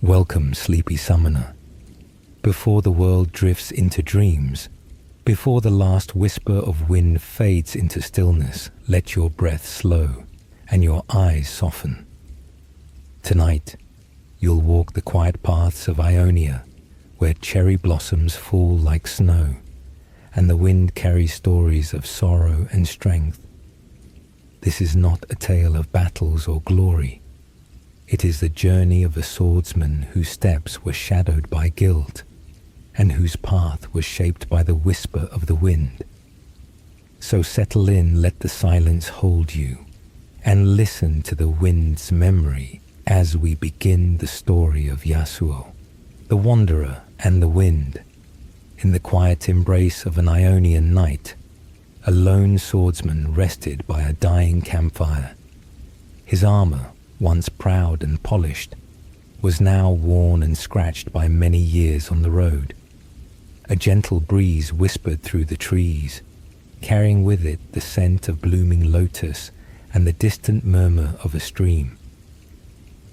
Welcome, sleepy summoner. Before the world drifts into dreams, before the last whisper of wind fades into stillness, let your breath slow and your eyes soften. Tonight, you'll walk the quiet paths of Ionia, where cherry blossoms fall like snow, and the wind carries stories of sorrow and strength. This is not a tale of battles or glory. It is the journey of a swordsman whose steps were shadowed by guilt, and whose path was shaped by the whisper of the wind. So settle in, let the silence hold you, and listen to the wind's memory as we begin the story of Yasuo, the wanderer and the wind. In the quiet embrace of an Ionian night, a lone swordsman rested by a dying campfire. His armor, once proud and polished, was now worn and scratched by many years on the road. A gentle breeze whispered through the trees, carrying with it the scent of blooming lotus and the distant murmur of a stream.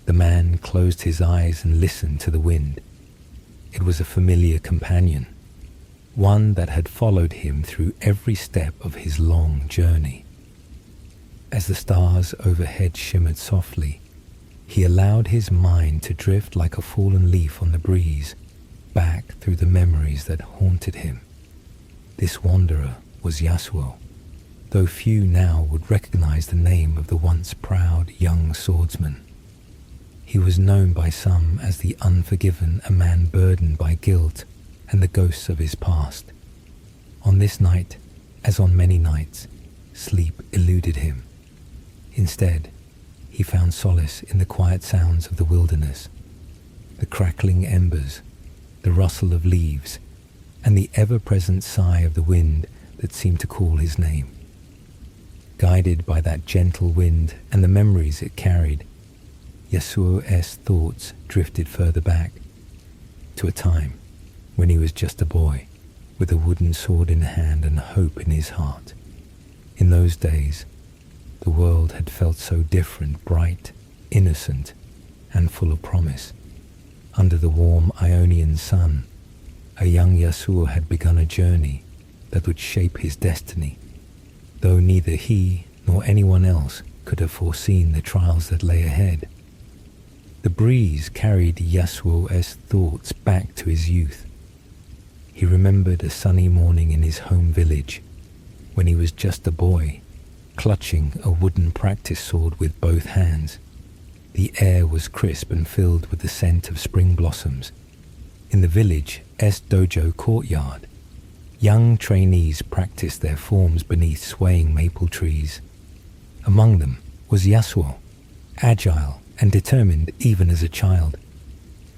The man closed his eyes and listened to the wind. It was a familiar companion, one that had followed him through every step of his long journey. As the stars overhead shimmered softly, he allowed his mind to drift like a fallen leaf on the breeze, back through the memories that haunted him. This wanderer was Yasuo, though few now would recognize the name of the once proud young swordsman. He was known by some as the Unforgiven, a man burdened by guilt and the ghosts of his past. On this night, as on many nights, sleep eluded him. Instead, he found solace in the quiet sounds of the wilderness, the crackling embers, the rustle of leaves, and the ever-present sigh of the wind that seemed to call his name. Guided by that gentle wind and the memories it carried, Yasuo's thoughts drifted further back, to a time when he was just a boy, with a wooden sword in hand and hope in his heart. In those days, the world had felt so different, bright, innocent, and full of promise. Under the warm Ionian sun, a young Yasuo had begun a journey that would shape his destiny, though neither he nor anyone else could have foreseen the trials that lay ahead. The breeze carried Yasuo's thoughts back to his youth. He remembered a sunny morning in his home village, when he was just a boy, clutching a wooden practice sword with both hands. The air was crisp and filled with the scent of spring blossoms. In the village's dojo courtyard, young trainees practiced their forms beneath swaying maple trees. Among them was Yasuo, agile and determined even as a child.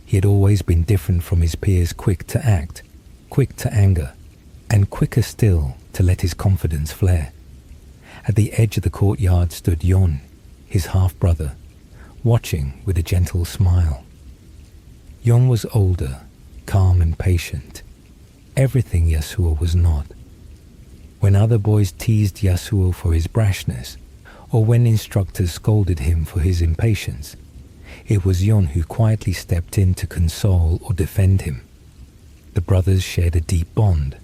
He had always been different from his peers, quick to act, quick to anger, and quicker still to let his confidence flare. At the edge of the courtyard stood Yone, his half-brother, watching with a gentle smile. Yone was older, calm and patient, everything Yasuo was not. When other boys teased Yasuo for his brashness, or when instructors scolded him for his impatience, it was Yone who quietly stepped in to console or defend him. The brothers shared a deep bond,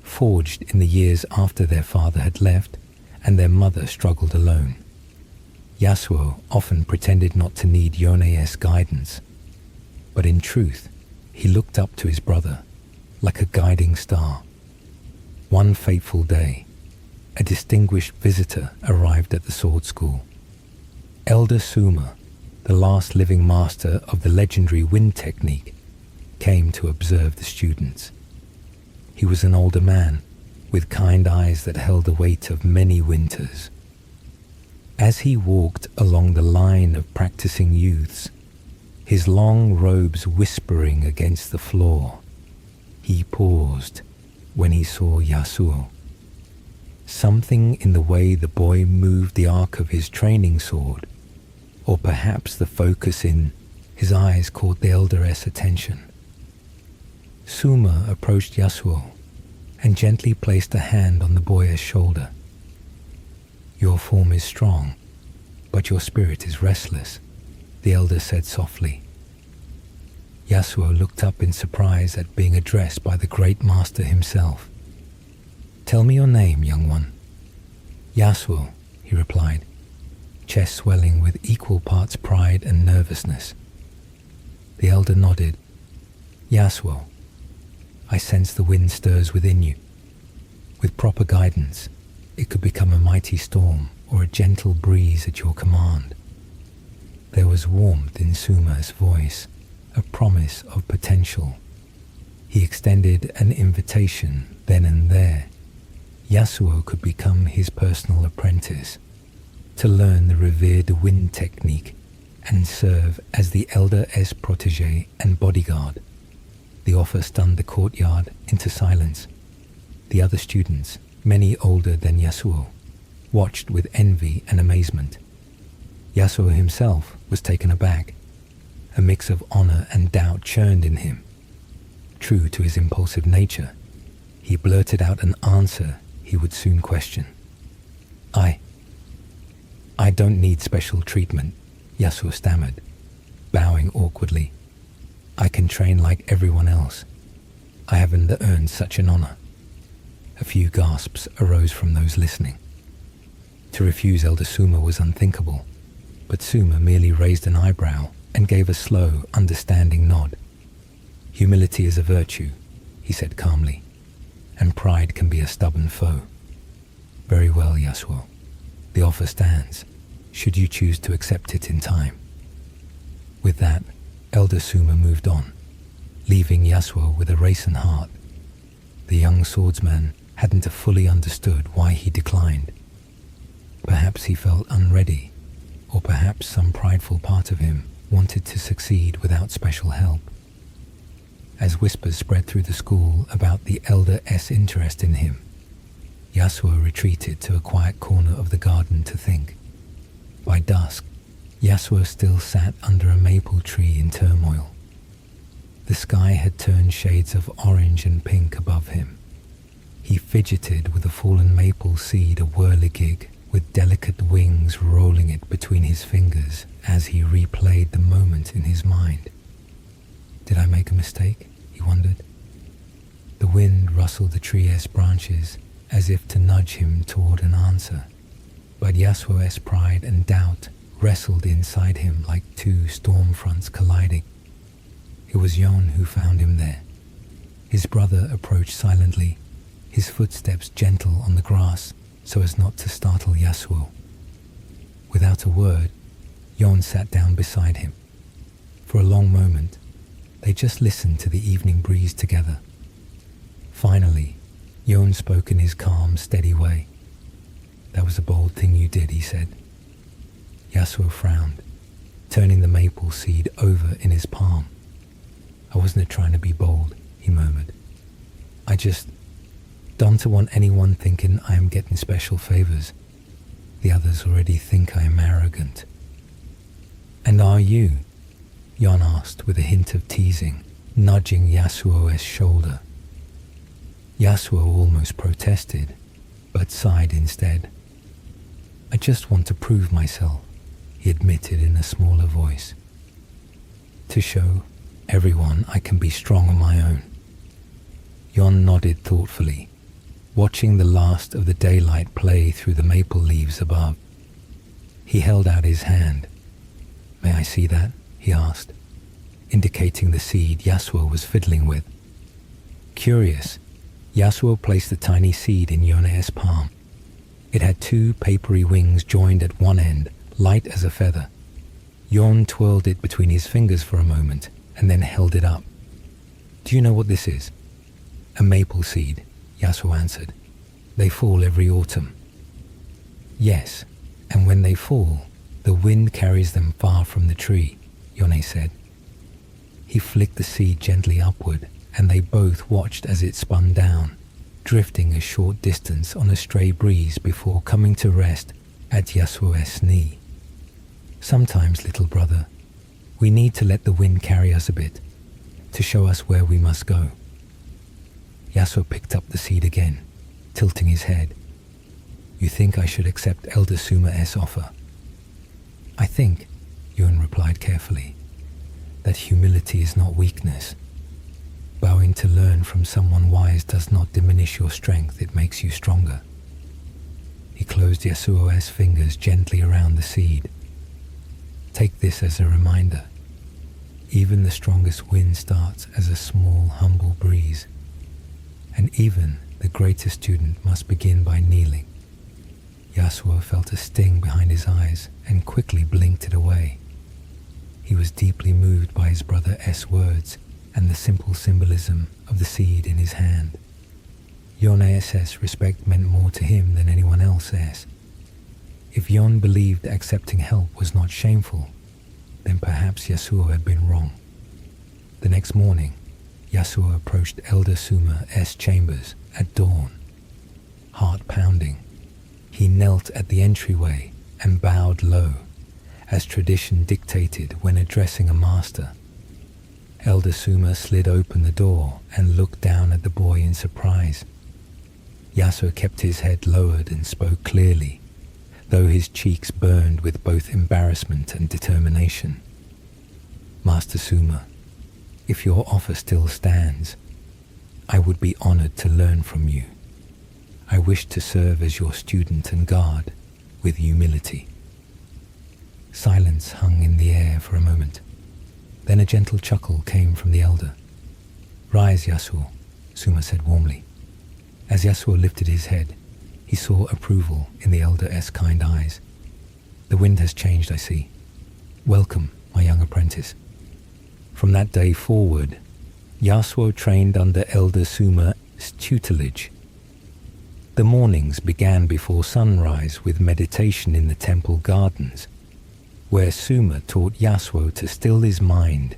forged in the years after their father had left and their mother struggled alone. Yasuo often pretended not to need Yone's guidance, but in truth, he looked up to his brother like a guiding star. One fateful day, a distinguished visitor arrived at the sword school. Elder Suma, the last living master of the legendary wind technique, came to observe the students. He was an older man, with kind eyes that held the weight of many winters. As he walked along the line of practicing youths, his long robes whispering against the floor, he paused when he saw Yasuo. Something in the way the boy moved the arc of his training sword, or perhaps the focus in his eyes, caught the elder's attention. Suma approached Yasuo and gently placed a hand on the boy's shoulder. "Your form is strong, but your spirit is restless," the elder said softly. Yasuo looked up in surprise at being addressed by the great master himself. "Tell me your name, young one." "Yasuo," he replied, chest swelling with equal parts pride and nervousness. The elder nodded. "Yasuo, I sense the wind stirs within you. With proper guidance, it could become a mighty storm or a gentle breeze at your command." There was warmth in Suma's voice, a promise of potential. He extended an invitation then and there. Yasuo could become his personal apprentice, to learn the revered wind technique and serve as the elder's protege and bodyguard. The offer stunned the courtyard into silence. The other students, many older than Yasuo, watched with envy and amazement. Yasuo himself was taken aback. A mix of honor and doubt churned in him. True to his impulsive nature, he blurted out an answer he would soon question. I don't need special treatment," Yasuo stammered, bowing awkwardly. "I can train like everyone else. I haven't earned such an honor." A few gasps arose from those listening. To refuse Elder Suma was unthinkable, but Suma merely raised an eyebrow and gave a slow, understanding nod. "Humility is a virtue," he said calmly, "and pride can be a stubborn foe." "Very well, Yasuo. The offer stands, should you choose to accept it in time." With that, Elder Suma moved on, leaving Yasuo with a racing heart. The young swordsman hadn't fully understood why he declined. Perhaps he felt unready, or perhaps some prideful part of him wanted to succeed without special help. As whispers spread through the school about the elder's interest in him, Yasuo retreated to a quiet corner of the garden to think. By dusk, Yasuo still sat under a maple tree in turmoil. The sky had turned shades of orange and pink above him. He fidgeted with a fallen maple seed, a whirligig, with delicate wings rolling it between his fingers as he replayed the moment in his mind. Did I make a mistake? He wondered. The wind rustled the tree's branches as if to nudge him toward an answer, but Yasuo's pride and doubt wrestled inside him like two storm fronts colliding. It was Yone who found him there. His brother approached silently, his footsteps gentle on the grass so as not to startle Yasuo. Without a word, Yone sat down beside him. For a long moment, they just listened to the evening breeze together. Finally, Yone spoke in his calm, steady way. "That was a bold thing you did," he said. Yasuo frowned, turning the maple seed over in his palm. "I wasn't trying to be bold," he murmured. "I just don't want anyone thinking I am getting special favors. The others already think I am arrogant." "And are you?" Yone asked with a hint of teasing, nudging Yasuo's shoulder. Yasuo almost protested, but sighed instead. "I just want to prove myself," he admitted in a smaller voice. "To show everyone I can be strong on my own." Yone nodded thoughtfully, watching the last of the daylight play through the maple leaves above. He held out his hand. "May I see that?" he asked, indicating the seed Yasuo was fiddling with. Curious, Yasuo placed the tiny seed in Yone's palm. It had two papery wings joined at one end, light as a feather. Yone twirled it between his fingers for a moment and then held it up. "Do you know what this is?" "A maple seed," Yasuo answered. "They fall every autumn." "Yes, and when they fall, the wind carries them far from the tree," Yone said. He flicked the seed gently upward, and they both watched as it spun down, drifting a short distance on a stray breeze before coming to rest at Yasuo's knee. "Sometimes, little brother, we need to let the wind carry us a bit, to show us where we must go." Yasuo picked up the seed again, tilting his head. "You think I should accept Elder Suma's offer?" "I think," Yone replied carefully, that humility is not weakness. Bowing to learn from someone wise does not diminish your strength, it makes you stronger. He closed Yasuo's fingers gently around the seed. Take this as a reminder. Even the strongest wind starts as a small, humble breeze. And even the greatest student must begin by kneeling. Yasuo felt a sting behind his eyes and quickly blinked it away. He was deeply moved by his brother S words and the simple symbolism of the seed in his hand. Yone SS respect meant more to him than anyone else S. If Yone believed accepting help was not shameful, then perhaps Yasuo had been wrong. The next morning, Yasuo approached Elder Suma S chambers at dawn. Heart pounding, he knelt at the entryway and bowed low, as tradition dictated when addressing a master. Elder Suma slid open the door and looked down at the boy in surprise. Yasuo kept his head lowered and spoke clearly, though his cheeks burned with both embarrassment and determination. Master Suma, if your offer still stands, I would be honored to learn from you. I wish to serve as your student and guard with humility. Silence hung in the air for a moment. Then a gentle chuckle came from the elder. Rise, Yasuo, Suma said warmly. As Yasuo lifted his head, he saw approval in the elder's kind eyes. The wind has changed, I see. Welcome, my young apprentice. From that day forward, Yasuo trained under Elder Suma's tutelage. The mornings began before sunrise with meditation in the temple gardens, where Suma taught Yasuo to still his mind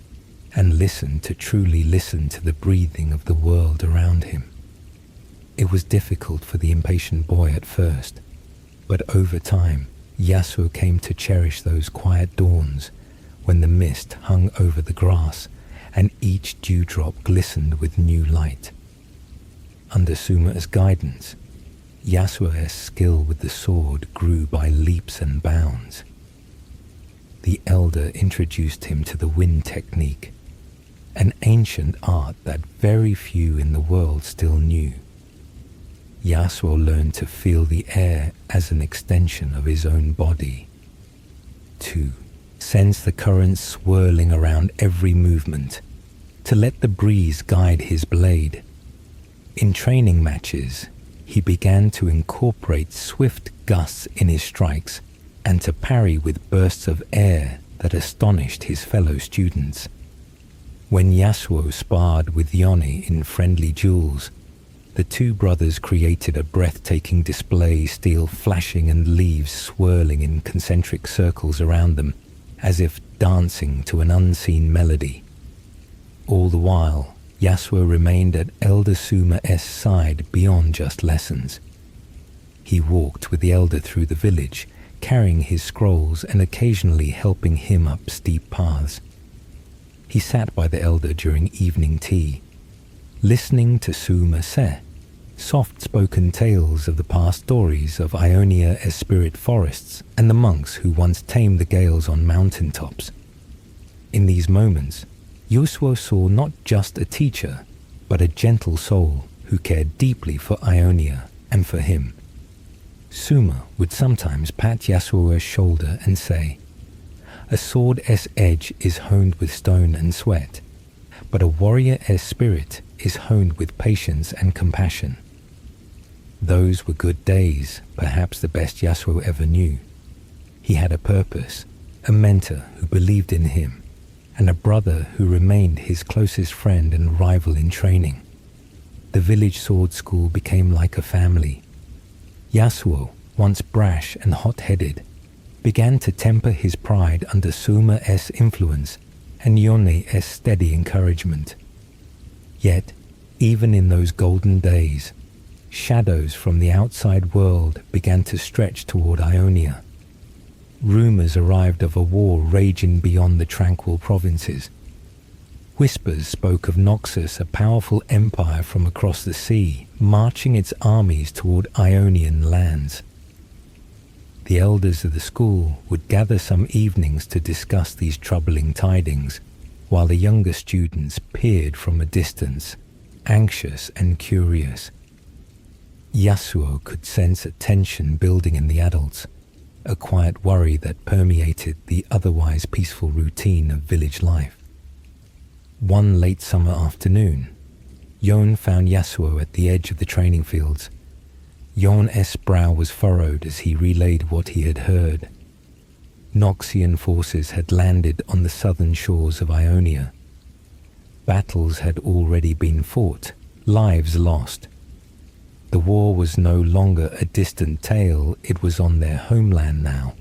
and listen to truly listen to the breathing of the world around him. It was difficult for the impatient boy at first, but over time, Yasuo came to cherish those quiet dawns when the mist hung over the grass and each dewdrop glistened with new light. Under Suma's guidance, Yasuo's skill with the sword grew by leaps and bounds. The elder introduced him to the wind technique, an ancient art that very few in the world still knew. Yasuo learned to feel the air as an extension of his own body, to sense the currents swirling around every movement, to let the breeze guide his blade. In training matches, he began to incorporate swift gusts in his strikes and to parry with bursts of air that astonished his fellow students. When Yasuo sparred with Yone in friendly duels, the two brothers created a breathtaking display, steel flashing and leaves swirling in concentric circles around them, as if dancing to an unseen melody. All the while, Yasuo remained at Elder Suma's side beyond just lessons. He walked with the elder through the village, carrying his scrolls and occasionally helping him up steep paths. He sat by the elder during evening tea, listening to Suma's soft-spoken tales of the past stories of Ionia's spirit forests and the monks who once tamed the gales on mountaintops. In these moments, Yasuo saw not just a teacher, but a gentle soul who cared deeply for Ionia and for him. Suma would sometimes pat Yasuo's shoulder and say, "A sword's edge is honed with stone and sweat, but a warrior's spirit is honed with patience and compassion." Those were good days, perhaps the best Yasuo ever knew. He had a purpose, a mentor who believed in him, and a brother who remained his closest friend and rival in training. The village sword school became like a family. Yasuo, once brash and hot-headed, began to temper his pride under Suma's influence and Yone's steady encouragement. Yet, even in those golden days, shadows from the outside world began to stretch toward Ionia. Rumors arrived of a war raging beyond the tranquil provinces. Whispers spoke of Noxus, a powerful empire from across the sea, marching its armies toward Ionian lands. The elders of the school would gather some evenings to discuss these troubling tidings, while the younger students peered from a distance, anxious and curious. Yasuo could sense a tension building in the adults, a quiet worry that permeated the otherwise peaceful routine of village life. One late summer afternoon, Yone found Yasuo at the edge of the training fields. Yone's brow was furrowed as he relayed what he had heard. Noxian forces had landed on the southern shores of Ionia. Battles had already been fought, lives lost. The war was no longer a distant tale, it was on their homeland now.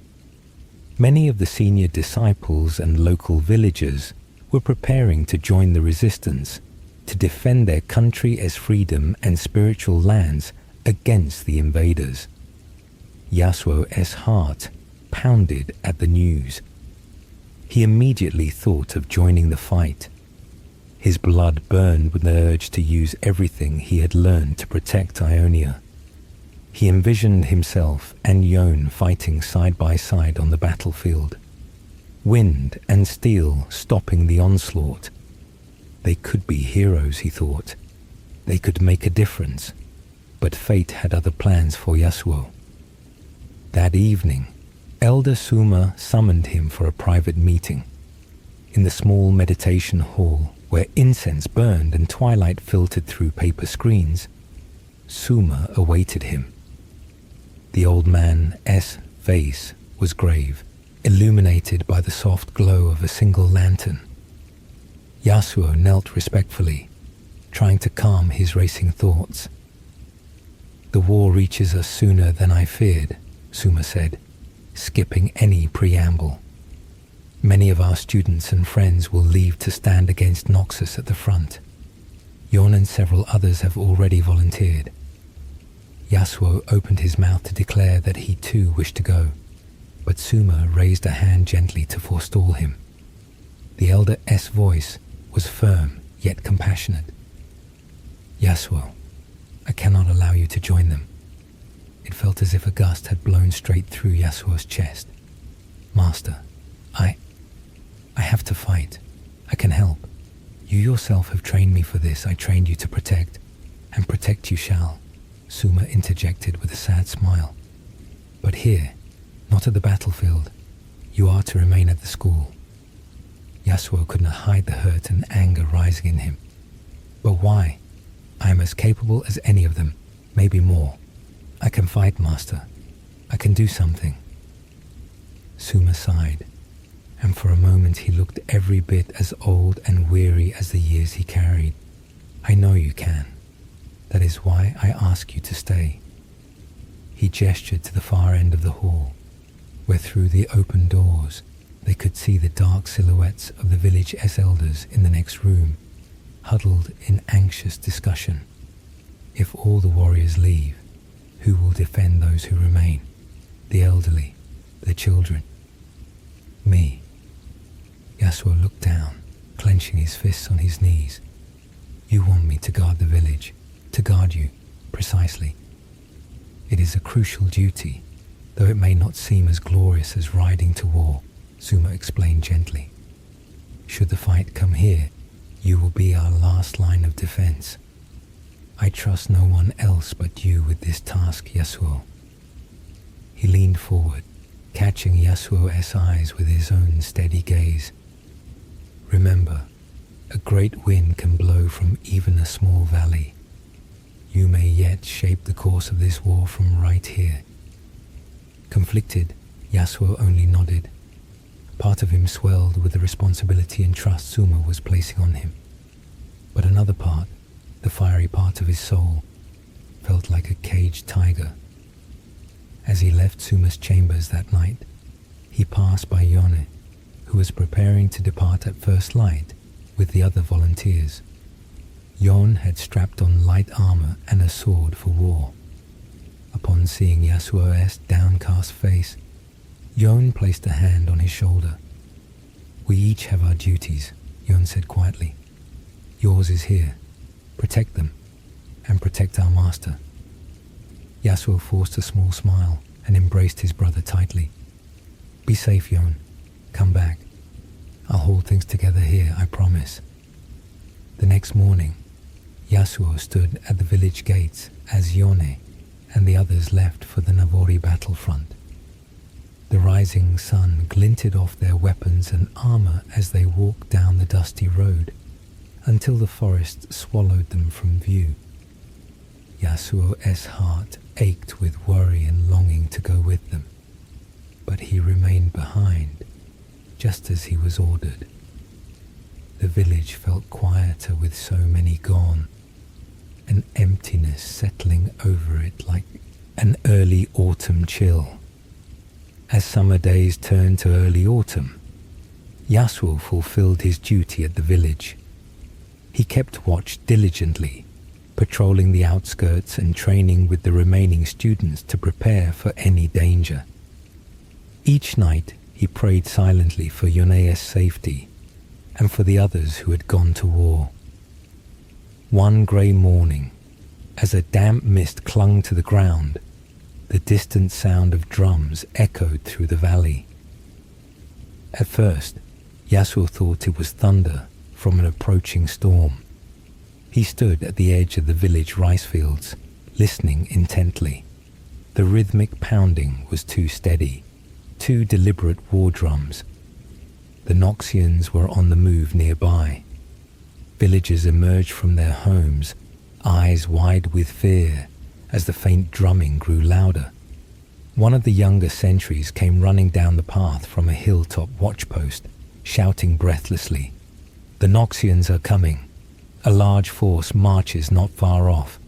Many of the senior disciples and local villagers were preparing to join the resistance, to defend their country as freedom and spiritual lands against the invaders. Yasuo's heart pounded at the news. He immediately thought of joining the fight. His blood burned with the urge to use everything he had learned to protect Ionia. He envisioned himself and Yone fighting side by side on the battlefield. Wind and steel stopping the onslaught. They could be heroes, he thought. They could make a difference. But fate had other plans for Yasuo. That evening, Elder Suma summoned him for a private meeting. In the small meditation hall, where incense burned and twilight filtered through paper screens, Suma awaited him. The old man's face was grave, illuminated by the soft glow of a single lantern. Yasuo knelt respectfully, trying to calm his racing thoughts. "The war reaches us sooner than I feared," Suma said, skipping any preamble. "Many of our students and friends will leave to stand against Noxus at the front. Yone and several others have already volunteered." Yasuo opened his mouth to declare that he too wished to go, but Suma raised a hand gently to forestall him. The elder's voice was firm yet compassionate. "Yasuo, I cannot allow you to join them." It felt as if a gust had blown straight through Yasuo's chest. "Master, I have to fight. I can help. You yourself have trained me for this. I trained you to protect, and protect you shall," Suma interjected with a sad smile. "But here, not at the battlefield. You are to remain at the school." Yasuo could not hide the hurt and anger rising in him. "But why? I am as capable as any of them, maybe more. I can fight, Master. I can do something." Suma sighed, and for a moment he looked every bit as old and weary as the years he carried. "I know you can. That is why I ask you to stay." He gestured to the far end of the hall, where through the open doors they could see the dark silhouettes of the village's elders in the next room, huddled in anxious discussion. If all the warriors leave, who will defend those who remain? The elderly, the children. Me. Yasuo looked down, clenching his fists on his knees. "You want me to guard the village, to guard you, precisely. It is a crucial duty, though it may not seem as glorious as riding to war," Suma explained gently. "Should the fight come here, you will be our last line of defense. I trust no one else but you with this task, Yasuo." He leaned forward, catching Yasuo's eyes with his own steady gaze. "Remember, a great wind can blow from even a small valley. You may yet shape the course of this war from right here." Conflicted, Yasuo only nodded. Part of him swelled with the responsibility and trust Suma was placing on him. But another part, the fiery part of his soul, felt like a caged tiger. As he left Suma's chambers that night, he passed by Yone, who was preparing to depart at first light with the other volunteers. Yone had strapped on light armor and a sword for war. Upon seeing Yasuo's downcast face, Yone placed a hand on his shoulder. "We each have our duties," Yone said quietly. "Yours is here. Protect them, and protect our master." Yasuo forced a small smile and embraced his brother tightly. "Be safe, Yone. Come back. I'll hold things together here, I promise." The next morning, Yasuo stood at the village gates as Yone and the others left for the Navori battlefront. The rising sun glinted off their weapons and armor as they walked down the dusty road until the forest swallowed them from view. Yasuo's heart ached with worry and longing to go with them, but he remained behind, just as he was ordered. The village felt quieter with so many gone, an emptiness settling over it like an early autumn chill. As summer days turned to early autumn, Yasuo fulfilled his duty at the village. He kept watch diligently, patrolling the outskirts and training with the remaining students to prepare for any danger. Each night he prayed silently for Yone's safety and for the others who had gone to war. One grey morning, as a damp mist clung to the ground, the distant sound of drums echoed through the valley. At first, Yasuo thought it was thunder from an approaching storm. He stood at the edge of the village rice fields, listening intently. The rhythmic pounding was too steady, two deliberate war drums. The Noxians were on the move nearby. Villagers emerged from their homes, eyes wide with fear, as the faint drumming grew louder. One of the younger sentries came running down the path from a hilltop watchpost, shouting breathlessly, "The Noxians are coming. A large force marches not far off."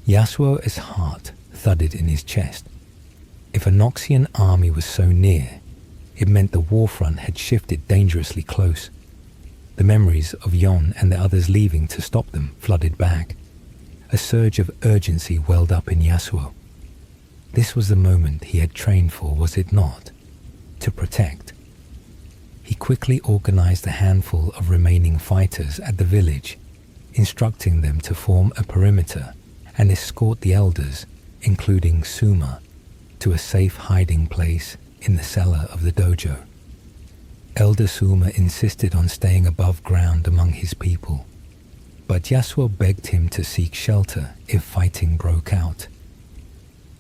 Yasuo's heart thudded in his chest. If a Noxian army was so near, it meant the warfront had shifted dangerously close. The memories of Yone and the others leaving to stop them flooded back. A surge of urgency welled up in Yasuo. This was the moment he had trained for, was it not? To protect. He quickly organized a handful of remaining fighters at the village, instructing them to form a perimeter and escort the elders, including Suma, to a safe hiding place in the cellar of the dojo. Elder Suma insisted on staying above ground among his people, but Yasuo begged him to seek shelter if fighting broke out.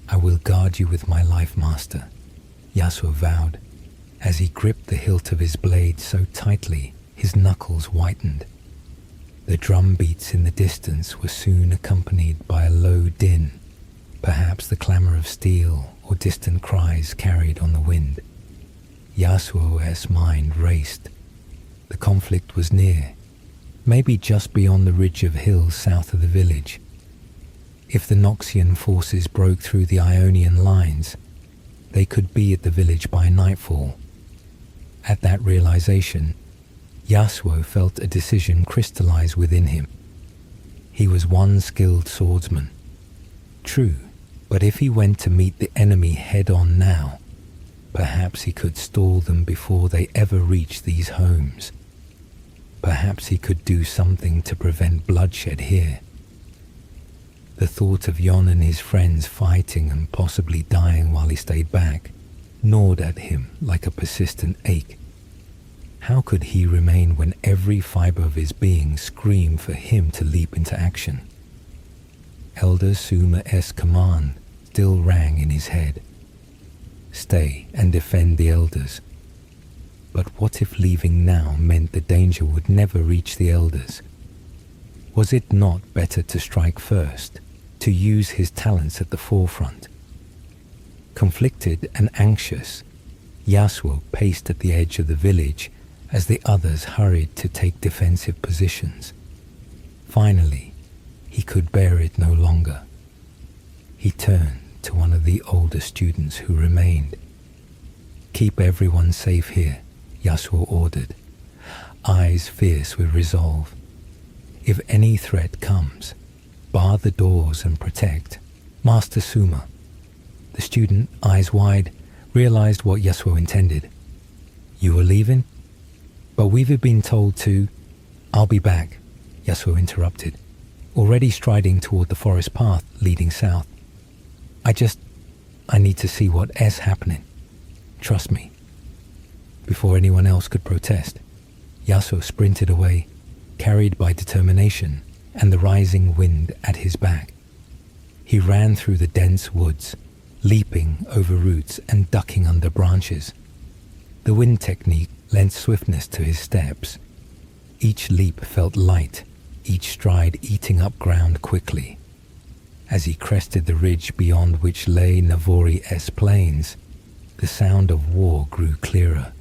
"I will guard you with my life, master," Yasuo vowed, as he gripped the hilt of his blade so tightly his knuckles whitened. The drum beats in the distance were soon accompanied by a low din, perhaps the clamor of steel or distant cries carried on the wind. Yasuo's mind raced. The conflict was near, maybe just beyond the ridge of hills south of the village. If the Noxian forces broke through the Ionian lines, they could be at the village by nightfall. At that realization, Yasuo felt a decision crystallize within him. He was one skilled swordsman. True, but if he went to meet the enemy head-on now, perhaps he could stall them before they ever reached these homes. Perhaps he could do something to prevent bloodshed here. The thought of Yone and his friends fighting and possibly dying while he stayed back gnawed at him like a persistent ache. How could he remain when every fiber of his being screamed for him to leap into action? Elder Suma's command still rang in his head. Stay and defend the elders. But what if leaving now meant the danger would never reach the elders? Was it not better to strike first, to use his talents at the forefront? Conflicted and anxious, Yasuo paced at the edge of the village as the others hurried to take defensive positions. Finally, he could bear it no longer. He turned to one of the older students who remained. "Keep everyone safe here," Yasuo ordered, eyes fierce with resolve. "If any threat comes, bar the doors and protect Master Suma." The student, eyes wide, realized what Yasuo intended. "You are leaving? But we've been told to—" "I'll be back," Yasuo interrupted, already striding toward the forest path leading south. I need to see what is happening. Trust me." Before anyone else could protest, Yasuo sprinted away, carried by determination and the rising wind at his back. He ran through the dense woods, leaping over roots and ducking under branches. The wind technique lent swiftness to his steps. Each leap felt light, each stride eating up ground quickly. As he crested the ridge beyond which lay Navori-S plains, the sound of war grew clearer.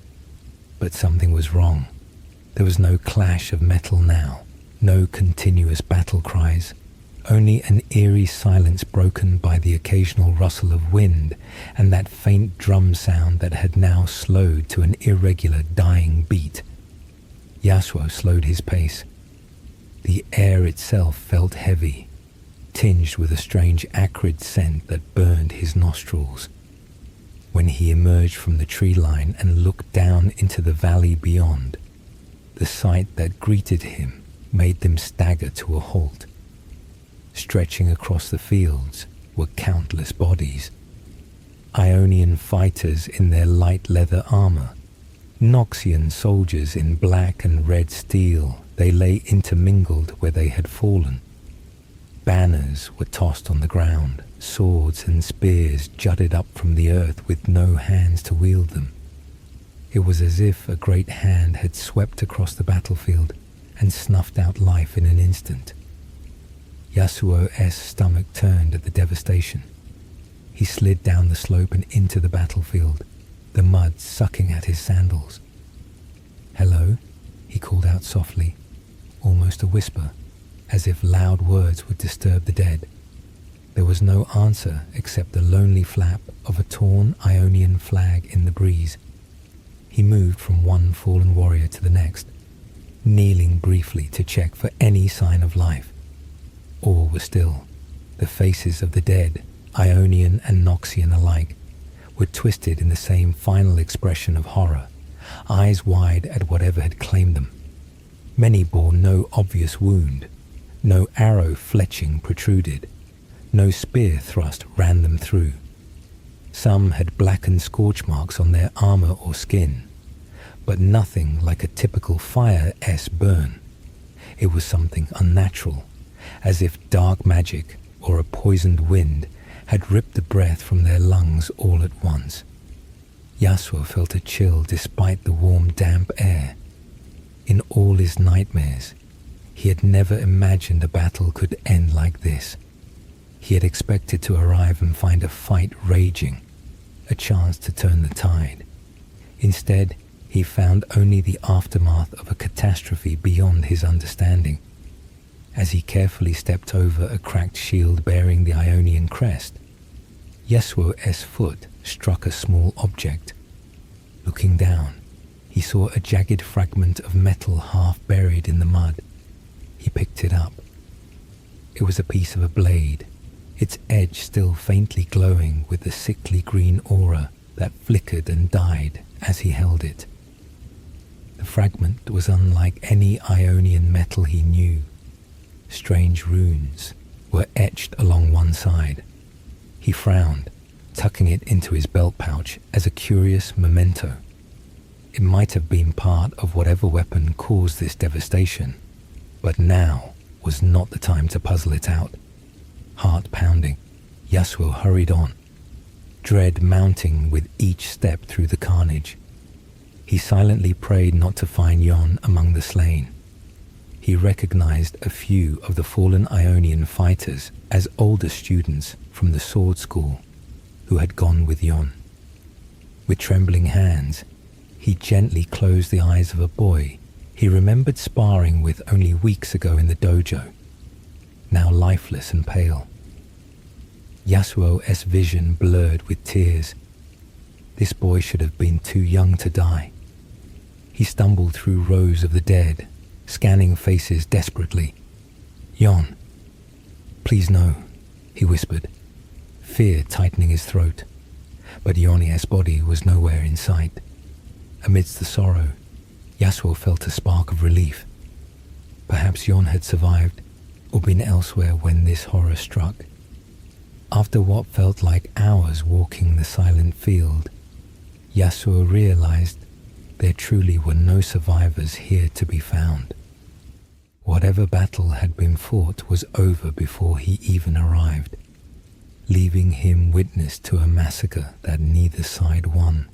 But something was wrong. There was no clash of metal now, no continuous battle cries, only an eerie silence broken by the occasional rustle of wind and that faint drum sound that had now slowed to an irregular dying beat. Yasuo slowed his pace. The air itself felt heavy, tinged with a strange acrid scent that burned his nostrils. When he emerged from the tree line and looked down into the valley beyond, the sight that greeted him made them stagger to a halt. Stretching across the fields were countless bodies. Ionian fighters in their light leather armor, Noxian soldiers in black and red steel, they lay intermingled where they had fallen. Banners were tossed on the ground, swords and spears jutted up from the earth with no hands to wield them. It was as if a great hand had swept across the battlefield and snuffed out life in an instant. Yasuo's stomach turned at the devastation. He slid down the slope and into the battlefield, the mud sucking at his sandals. "Hello," he called out softly, almost a whisper, as if loud words would disturb the dead. There was no answer except the lonely flap of a torn Ionian flag in the breeze. He moved from one fallen warrior to the next, kneeling briefly to check for any sign of life. All was still. The faces of the dead, Ionian and Noxian alike, were twisted in the same final expression of horror, eyes wide at whatever had claimed them. Many bore no obvious wound, no arrow fletching protruded, no spear thrust ran them through. Some had blackened scorch marks on their armor or skin, but nothing like a typical fire-S burn. It was something unnatural, as if dark magic or a poisoned wind had ripped the breath from their lungs all at once. Yasuo felt a chill despite the warm, damp air. In all his nightmares, he had never imagined a battle could end like this. He had expected to arrive and find a fight raging, a chance to turn the tide. Instead, he found only the aftermath of a catastrophe beyond his understanding. As he carefully stepped over a cracked shield bearing the Ionian crest, Yasuo's foot struck a small object. Looking down, he saw a jagged fragment of metal half buried in the mud. He picked it up. It was a piece of a blade, its edge still faintly glowing with the sickly green aura that flickered and died as he held it. The fragment was unlike any Ionian metal he knew. Strange runes were etched along one side. He frowned, tucking it into his belt pouch as a curious memento. It might have been part of whatever weapon caused this devastation, but now was not the time to puzzle it out. Heart pounding, Yasuo hurried on, dread mounting with each step through the carnage. He silently prayed not to find Yone among the slain. He recognized a few of the fallen Ionian fighters as older students from the sword school who had gone with Yone. With trembling hands, he gently closed the eyes of a boy he remembered sparring with only weeks ago in the dojo, now lifeless and pale. Yasuo's vision blurred with tears. This boy should have been too young to die. He stumbled through rows of the dead, scanning faces desperately. "Yone, please no," he whispered, fear tightening his throat. But Yone's body was nowhere in sight. Amidst the sorrow, Yasuo felt a spark of relief. Perhaps Yone had survived, or been elsewhere when this horror struck. After what felt like hours walking the silent field, Yasuo realized There truly were no survivors here to be found. Whatever battle had been fought was over before he even arrived, leaving him witness to a massacre that neither side won.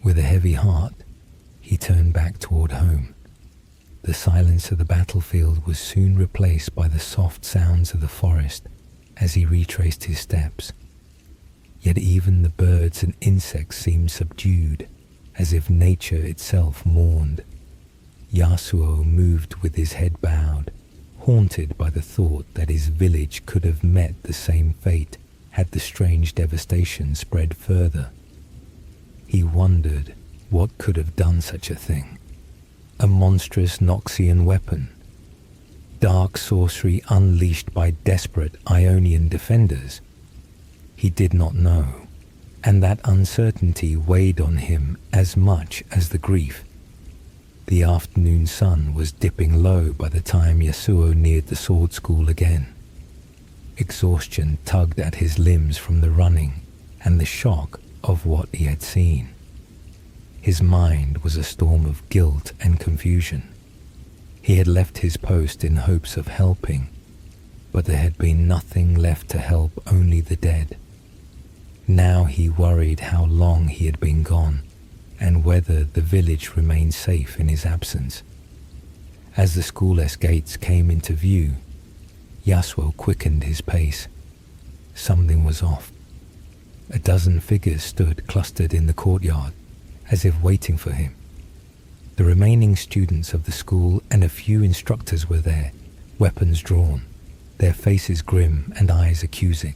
With a heavy heart, he turned back toward home. The silence of the battlefield was soon replaced by the soft sounds of the forest as he retraced his steps. Yet even the birds and insects seemed subdued, as if nature itself mourned. Yasuo moved with his head bowed, haunted by the thought that his village could have met the same fate had the strange devastation spread further. He wondered what could have done such a thing. A monstrous Noxian weapon, dark sorcery unleashed by desperate Ionian defenders. He did not know, and that uncertainty weighed on him as much as the grief. The afternoon sun was dipping low by the time Yasuo neared the sword school again. Exhaustion tugged at his limbs from the running and the shock of what he had seen. His mind was a storm of guilt and confusion. He had left his post in hopes of helping, but there had been nothing left to help, only the dead. Now he worried how long he had been gone, and whether the village remained safe in his absence. As the school's gates came into view, Yasuo quickened his pace. Something was off. A dozen figures stood clustered in the courtyard, as if waiting for him. The remaining students of the school and a few instructors were there, weapons drawn, their faces grim and eyes accusing.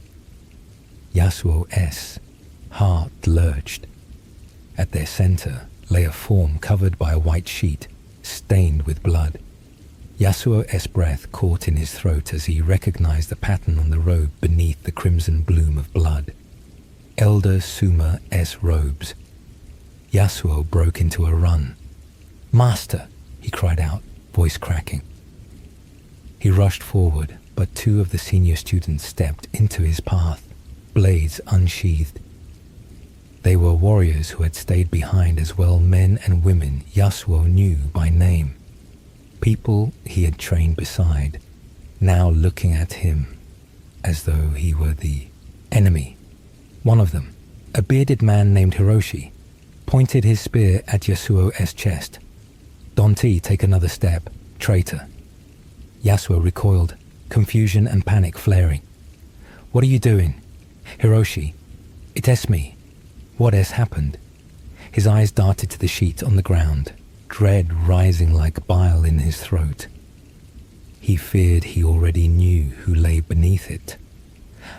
Yasuo's heart lurched. At their center lay a form covered by a white sheet, stained with blood. Yasuo's breath caught in his throat as he recognized the pattern on the robe beneath the crimson bloom of blood. Elder Suma's robes. Yasuo broke into a run. "Master!" he cried out, voice cracking. He rushed forward, but two of the senior students stepped into his path, blades unsheathed. They were warriors who had stayed behind as well, men and women Yasuo knew by name. People he had trained beside, now looking at him as though he were the enemy. One of them, a bearded man named Hiroshi, pointed his spear at Yasuo's chest. "Don't take another step, traitor." Yasuo recoiled, confusion and panic flaring. "What are you doing?" "Hiroshi, it's me. What has happened?" His eyes darted to the sheet on the ground, dread rising like bile in his throat. He feared he already knew who lay beneath it.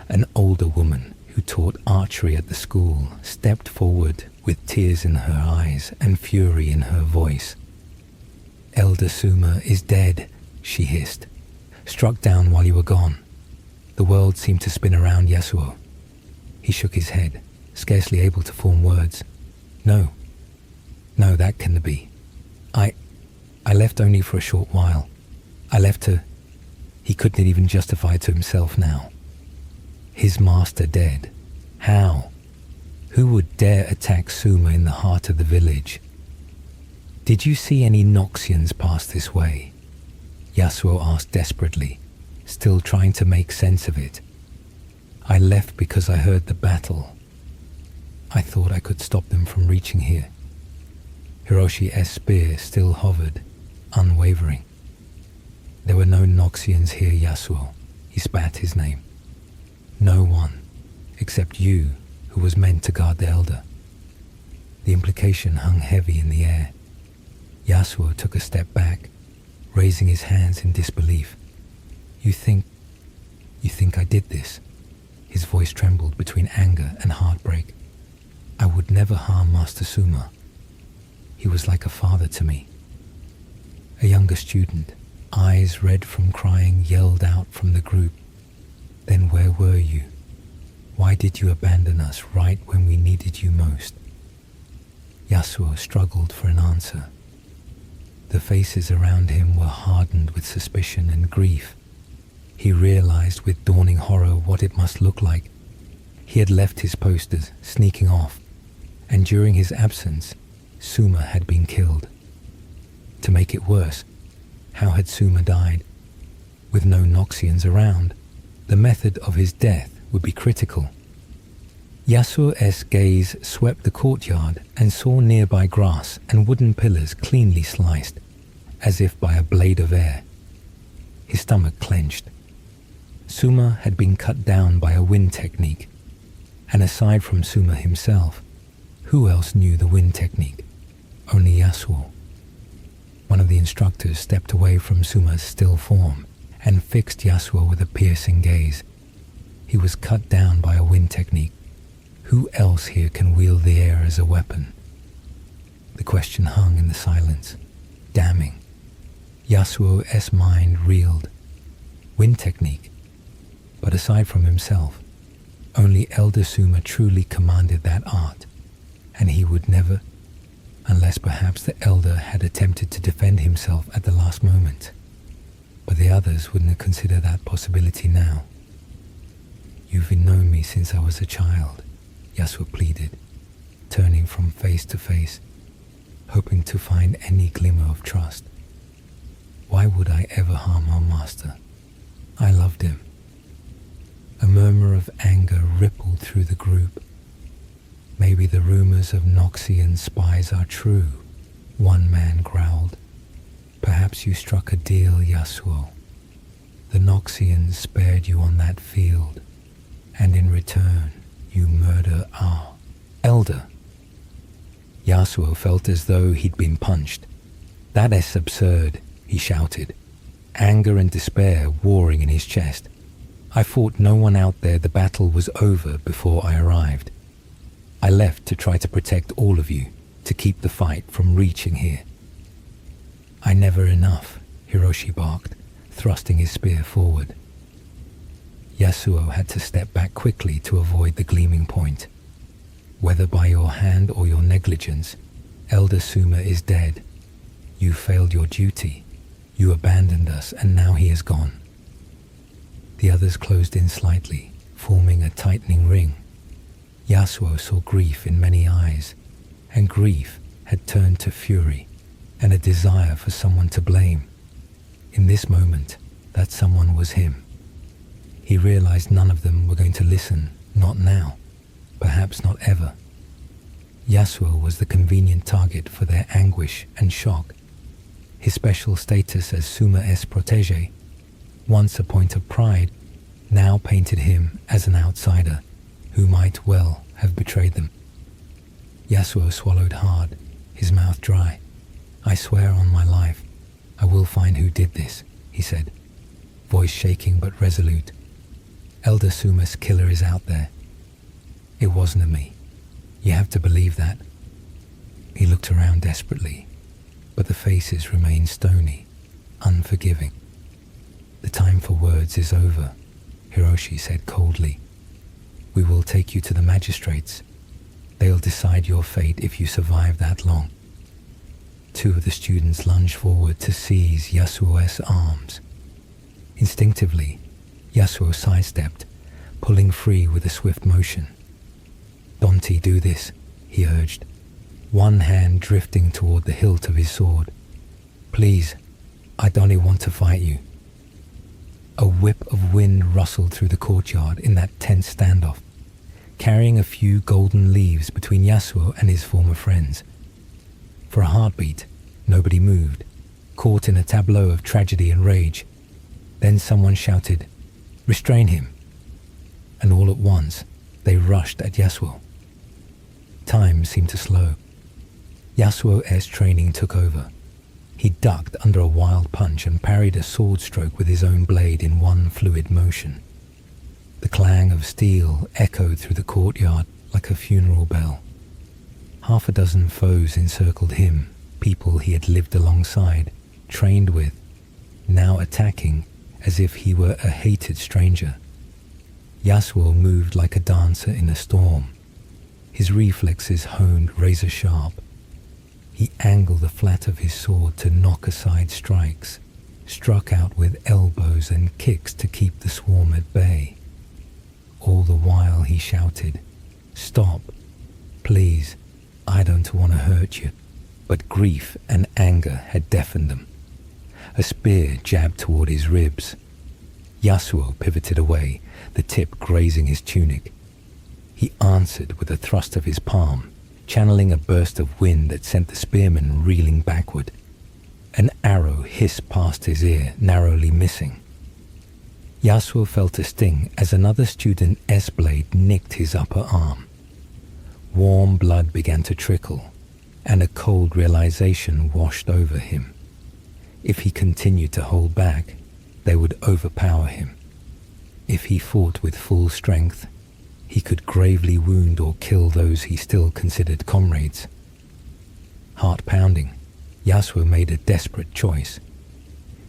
An older woman who taught archery at the school stepped forward with tears in her eyes and fury in her voice. "Elder Suma is dead," she hissed. "Struck down while you were gone." The world seemed to spin around Yasuo. He shook his head, scarcely able to form words. No, that couldn't be. I left only for a short while. I left to..." He couldn't even justify it to himself now. His master dead. How? Who would dare attack Suma in the heart of the village? "Did you see any Noxians pass this way?" Yasuo asked desperately, still trying to make sense of it. "I left because I heard the battle. I thought I could stop them from reaching here." Hiroshi's spear still hovered, unwavering. "There were no Noxians here, Yasuo." He spat his name. "No one, except you, who was meant to guard the elder." The implication hung heavy in the air. Yasuo took a step back, raising his hands in disbelief. You think I did this?" His voice trembled between anger and heartbreak. "I would never harm Master Suma. He was like a father to me." A younger student, eyes red from crying, yelled out from the group, "Then where were you? Why did you abandon us right when we needed you most?" Yasuo struggled for an answer. The faces around him were hardened with suspicion and grief. He realized with dawning horror what it must look like. He had left his posters, sneaking off, and during his absence, Suma had been killed. To make it worse, how had Suma died? With no Noxians around, the method of his death would be critical. Yasuo's gaze swept the courtyard and saw nearby grass and wooden pillars cleanly sliced, as if by a blade of air. His stomach clenched. Suma had been cut down by a wind technique, and aside from Suma himself, who else knew the wind technique? Only Yasuo. One of the instructors stepped away from Suma's still form and fixed Yasuo with a piercing gaze. He was cut down by a wind technique. Who else here can wield the air as a weapon? The question hung in the silence, damning. Yasuo's mind reeled. Wind technique. But aside from himself, only Elder Suma truly commanded that art, and he would never, unless perhaps the Elder had attempted to defend himself at the last moment. But the others wouldn't consider that possibility now. You've known me since I was a child, Yasuo pleaded, turning from face to face, hoping to find any glimmer of trust. Why would I ever harm our master? I loved him. A murmur of anger rippled through the group. Maybe the rumors of Noxian spies are true, one man growled. Perhaps you struck a deal, Yasuo. The Noxians spared you on that field, and in return you murder our elder. Yasuo felt as though he'd been punched. That is absurd, he shouted, anger and despair warring in his chest. I fought no one out there. The battle was over before I arrived. I left to try to protect all of you, to keep the fight from reaching here. I never enough, Hiroshi barked, thrusting his spear forward. Yasuo had to step back quickly to avoid the gleaming point. Whether by your hand or your negligence, Elder Suma is dead. You failed your duty. You abandoned us, and now he is gone. The others closed in slightly, forming a tightening ring. Yasuo saw grief in many eyes, and grief had turned to fury and a desire for someone to blame. In this moment, that someone was him. He realized none of them were going to listen, not now, perhaps not ever. Yasuo was the convenient target for their anguish and shock. His special status as Suma's protege, once a point of pride, now painted him as an outsider who might well have betrayed them. Yasuo swallowed hard, his mouth dry. I swear on my life, I will find who did this, he said, voice shaking but resolute. Elder Suma's killer is out there. It wasn't me. You have to believe that. He looked around desperately, but the faces remained stony, unforgiving. The time for words is over, Hiroshi said coldly. We will take you to the magistrates. They'll decide your fate if you survive that long. Two of the students lunged forward to seize Yasuo's arms. Instinctively, Yasuo sidestepped, pulling free with a swift motion. Dante, do this, he urged, one hand drifting toward the hilt of his sword. Please, I don't want to fight you. A whip of wind rustled through the courtyard in that tense standoff, carrying a few golden leaves between Yasuo and his former friends. For a heartbeat, nobody moved, caught in a tableau of tragedy and rage. Then someone shouted, "Restrain him!" And all at once, they rushed at Yasuo. Time seemed to slow. Yasuo's training took over. He ducked under a wild punch and parried a sword stroke with his own blade in one fluid motion. The clang of steel echoed through the courtyard like a funeral bell. Half a dozen foes encircled him, people he had lived alongside, trained with, now attacking as if he were a hated stranger. Yasuo moved like a dancer in a storm, his reflexes honed razor sharp. He angled the flat of his sword to knock aside strikes, struck out with elbows and kicks to keep the swarm at bay. All the while he shouted, "Stop, please, I don't want to hurt you." but grief and anger had deafened them. A spear jabbed toward his ribs. Yasuo pivoted away, the tip grazing his tunic. He answered with a thrust of his palm, channeling a burst of wind that sent the spearman reeling backward. An arrow hissed past his ear, narrowly missing. Yasuo felt a sting as another student S-blade nicked his upper arm. Warm blood began to trickle, and a cold realization washed over him. If he continued to hold back, they would overpower him. If he fought with full strength, he could gravely wound or kill those he still considered comrades. Heart pounding, Yasuo made a desperate choice.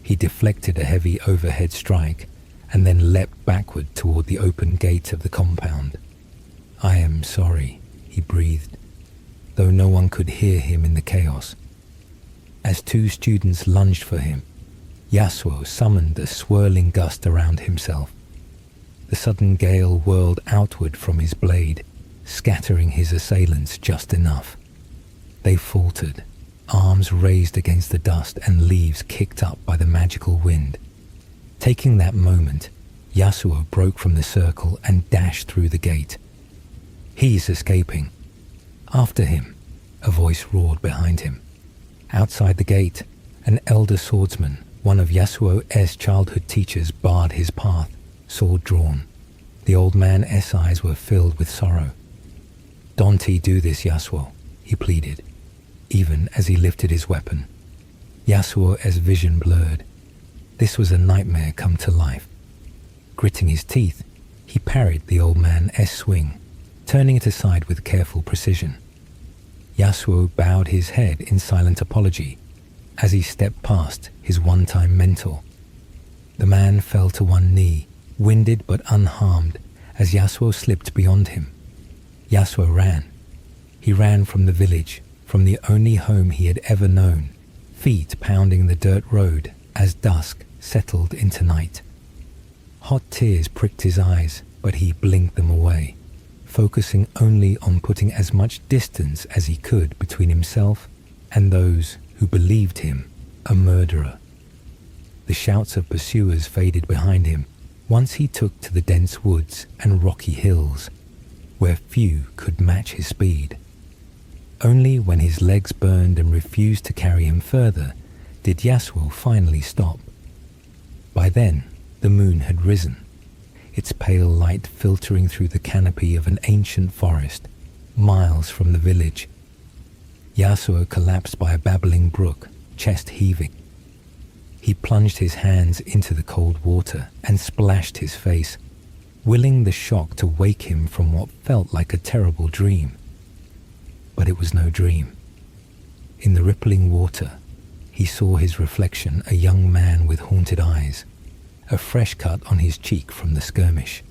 He deflected a heavy overhead strike and then leapt backward toward the open gate of the compound. "I am sorry," he breathed, though no one could hear him in the chaos. As two students lunged for him, Yasuo summoned a swirling gust around himself. The sudden gale whirled outward from his blade, scattering his assailants just enough. They faltered, arms raised against the dust and leaves kicked up by the magical wind. Taking that moment, Yasuo broke from the circle and dashed through the gate. "He's escaping." "After him," a voice roared behind him. Outside the gate, an elder swordsman, one of Yasuo's childhood teachers, barred his path, sword drawn. The old man's eyes were filled with sorrow. "Don't do this, Yasuo," he pleaded, even as he lifted his weapon. Yasuo's vision blurred. This was a nightmare come to life. Gritting his teeth, he parried the old man's swing, turning it aside with careful precision. Yasuo bowed his head in silent apology as he stepped past his one-time mentor. The man fell to one knee, winded but unharmed, as Yasuo slipped beyond him. Yasuo ran. He ran from the village, from the only home he had ever known, feet pounding the dirt road as dusk settled into night. Hot tears pricked his eyes, but he blinked them away, focusing only on putting as much distance as he could between himself and those who believed him a murderer. The shouts of pursuers faded behind him once he took to the dense woods and rocky hills, where few could match his speed. Only when his legs burned and refused to carry him further did Yasuo finally stop. By then, the moon had risen, its pale light filtering through the canopy of an ancient forest, miles from the village. Yasuo collapsed by a babbling brook, chest heaving. He plunged his hands into the cold water and splashed his face, willing the shock to wake him from what felt like a terrible dream. But it was no dream. In the rippling water, he saw his reflection, a young man with haunted eyes, a fresh cut on his cheek from the skirmish,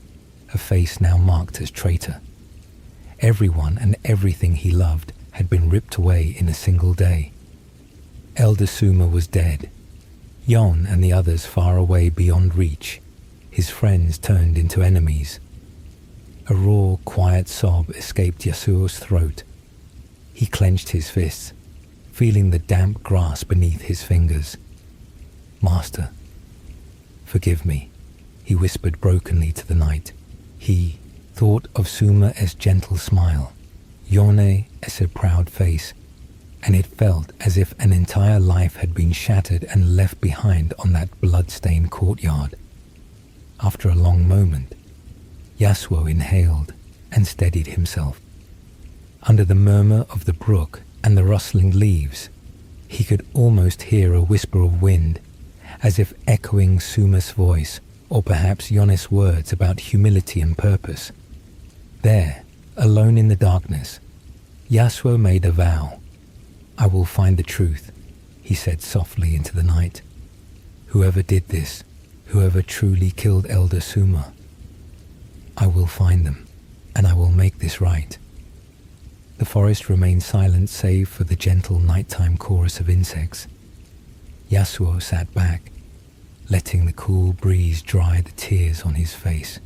a face now marked as traitor. Everyone and everything he loved had been ripped away in a single day. Elder Suma was dead. Yone and the others far away beyond reach, his friends turned into enemies. A raw, quiet sob escaped Yasuo's throat. He clenched his fists, feeling the damp grass beneath his fingers. "Master, forgive me," he whispered brokenly to the night. He thought of Suma's gentle smile, Yone's proud face, and it felt as if an entire life had been shattered and left behind on that blood-stained courtyard. After a long moment, Yasuo inhaled and steadied himself. Under the murmur of the brook and the rustling leaves, he could almost hear a whisper of wind, as if echoing Suma's voice, or perhaps Yone's words about humility and purpose. There, alone in the darkness, Yasuo made a vow. "I will find the truth," he said softly into the night. "Whoever did this, whoever truly killed Elder Suma, I will find them, and I will make this right." The forest remained silent save for the gentle nighttime chorus of insects. Yasuo sat back, letting the cool breeze dry the tears on his face.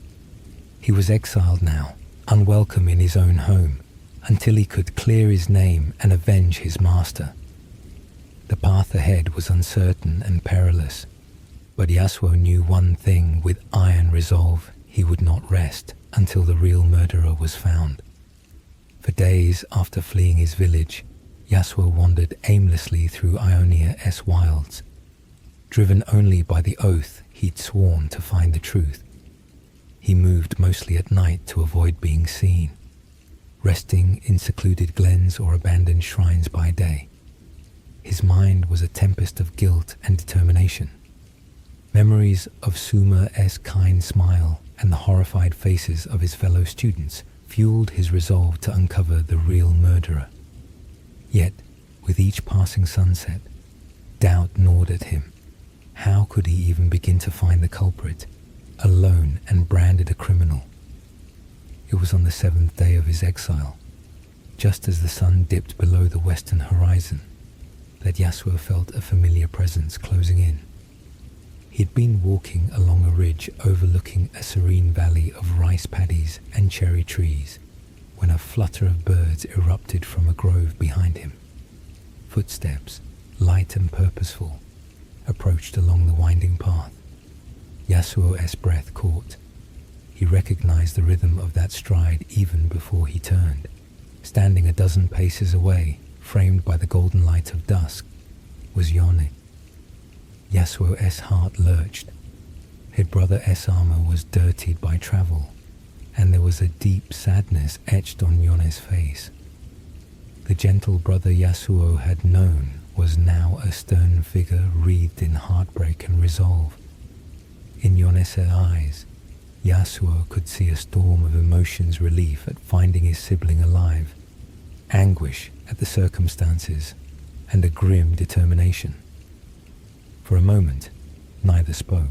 He was exiled now, unwelcome in his own home, until he could clear his name and avenge his master. The path ahead was uncertain and perilous, but Yasuo knew one thing with iron resolve: he would not rest until the real murderer was found. For days after fleeing his village, Yasuo wandered aimlessly through Ionia's wilds, driven only by the oath he'd sworn to find the truth. He moved mostly at night to avoid being seen, resting in secluded glens or abandoned shrines by day. His mind was a tempest of guilt and determination. Memories of Suma's kind smile and the horrified faces of his fellow students fueled his resolve to uncover the real murderer. Yet, with each passing sunset, doubt gnawed at him. How could he even begin to find the culprit, alone and branded a criminal? It was on the 7th day of his exile, just as the sun dipped below the western horizon, that Yasuo felt a familiar presence closing in. He had been walking along a ridge overlooking a serene valley of rice paddies and cherry trees when a flutter of birds erupted from a grove behind him. Footsteps, light and purposeful, approached along the winding path. Yasuo's breath caught. He recognized the rhythm of that stride even before he turned. Standing a dozen paces away, framed by the golden light of dusk, was Yone. Yasuo's heart lurched. His brother's armor was dirtied by travel, and there was a deep sadness etched on Yone's face. The gentle brother Yasuo had known was now a stern figure wreathed in heartbreak and resolve. In Yone's eyes, Yasuo could see a storm of emotions: relief at finding his sibling alive, anguish at the circumstances, and a grim determination. For a moment, neither spoke.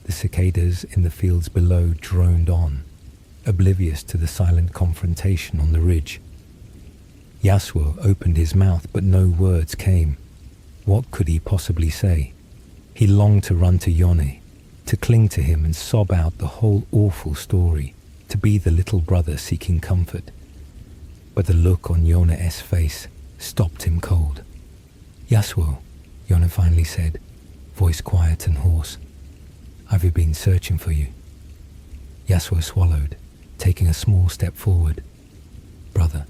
The cicadas in the fields below droned on, oblivious to the silent confrontation on the ridge. Yasuo opened his mouth, but no words came. What could he possibly say? He longed to run to Yone, to cling to him and sob out the whole awful story, to be the little brother seeking comfort. But the look on Yone's face stopped him cold. "Yasuo," Yone finally said, voice quiet and hoarse, "I've been searching for you." Yasuo swallowed, taking a small step forward. "Brother."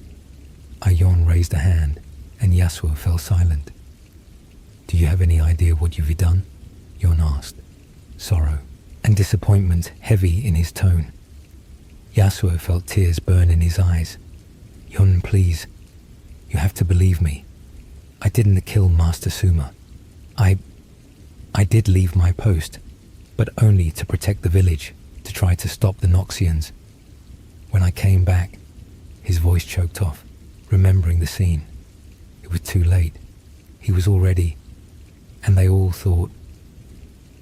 Yone raised a hand, and Yasuo fell silent. "Do you have any idea what you've done?" Yone asked, sorrow and disappointment heavy in his tone. Yasuo felt tears burn in his eyes. "Yone, please, you have to believe me. I didn't kill Master Suma. I did leave my post, but only to protect the village, to try to stop the Noxians. When I came back," his voice choked off, remembering the scene. "It was too late. He was already, and they all thought..."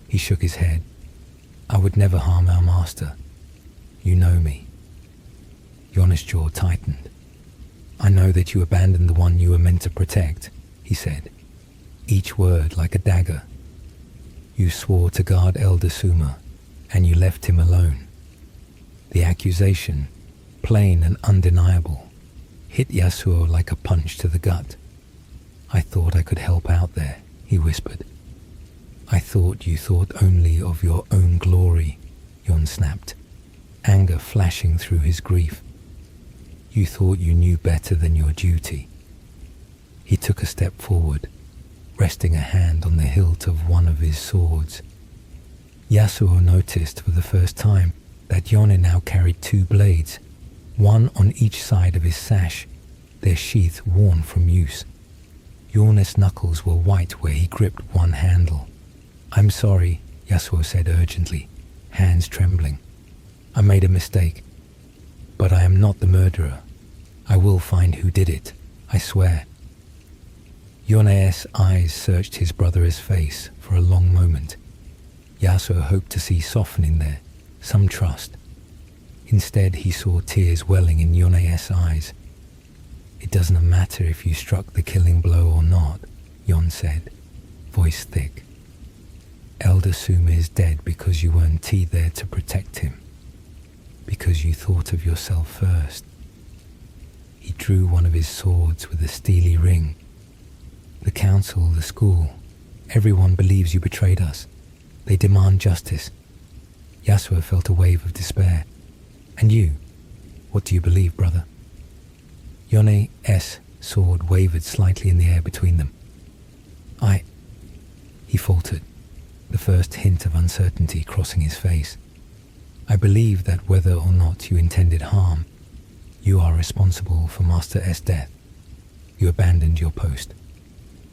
He shook his head. "I would never harm our master. You know me." Yone's jaw tightened. "I know that you abandoned the one you were meant to protect," he said, each word like a dagger. "You swore to guard Elder Suma, and you left him alone." The accusation, plain and undeniable, hit Yasuo like a punch to the gut. "I thought I could help out there," he whispered. "I thought you thought only of your own glory," Yone snapped, anger flashing through his grief. "You thought you knew better than your duty." He took a step forward, resting a hand on the hilt of one of his swords. Yasuo noticed for the first time that Yone now carried two blades, one on each side of his sash, their sheath worn from use. Yone's knuckles were white where he gripped one handle. "I'm sorry," Yasuo said urgently, hands trembling. "I made a mistake, but I am not the murderer. I will find who did it, I swear." Yone's eyes searched his brother's face for a long moment. Yasuo hoped to see softening there, some trust. Instead, he saw tears welling in Yone's eyes. "It doesn't matter if you struck the killing blow or not," Yone said, voice thick. "Elder Suma is dead because you weren't there to protect him, because you thought of yourself first." He drew one of his swords with a steely ring. The council, the school, everyone believes you betrayed us. They demand justice. Yasuo felt a wave of despair. And you, what do you believe, brother? Yone's sword wavered slightly in the air between them. He faltered, the first hint of uncertainty crossing his face. I believe that whether or not you intended harm, you are responsible for Master S' death. You abandoned your post.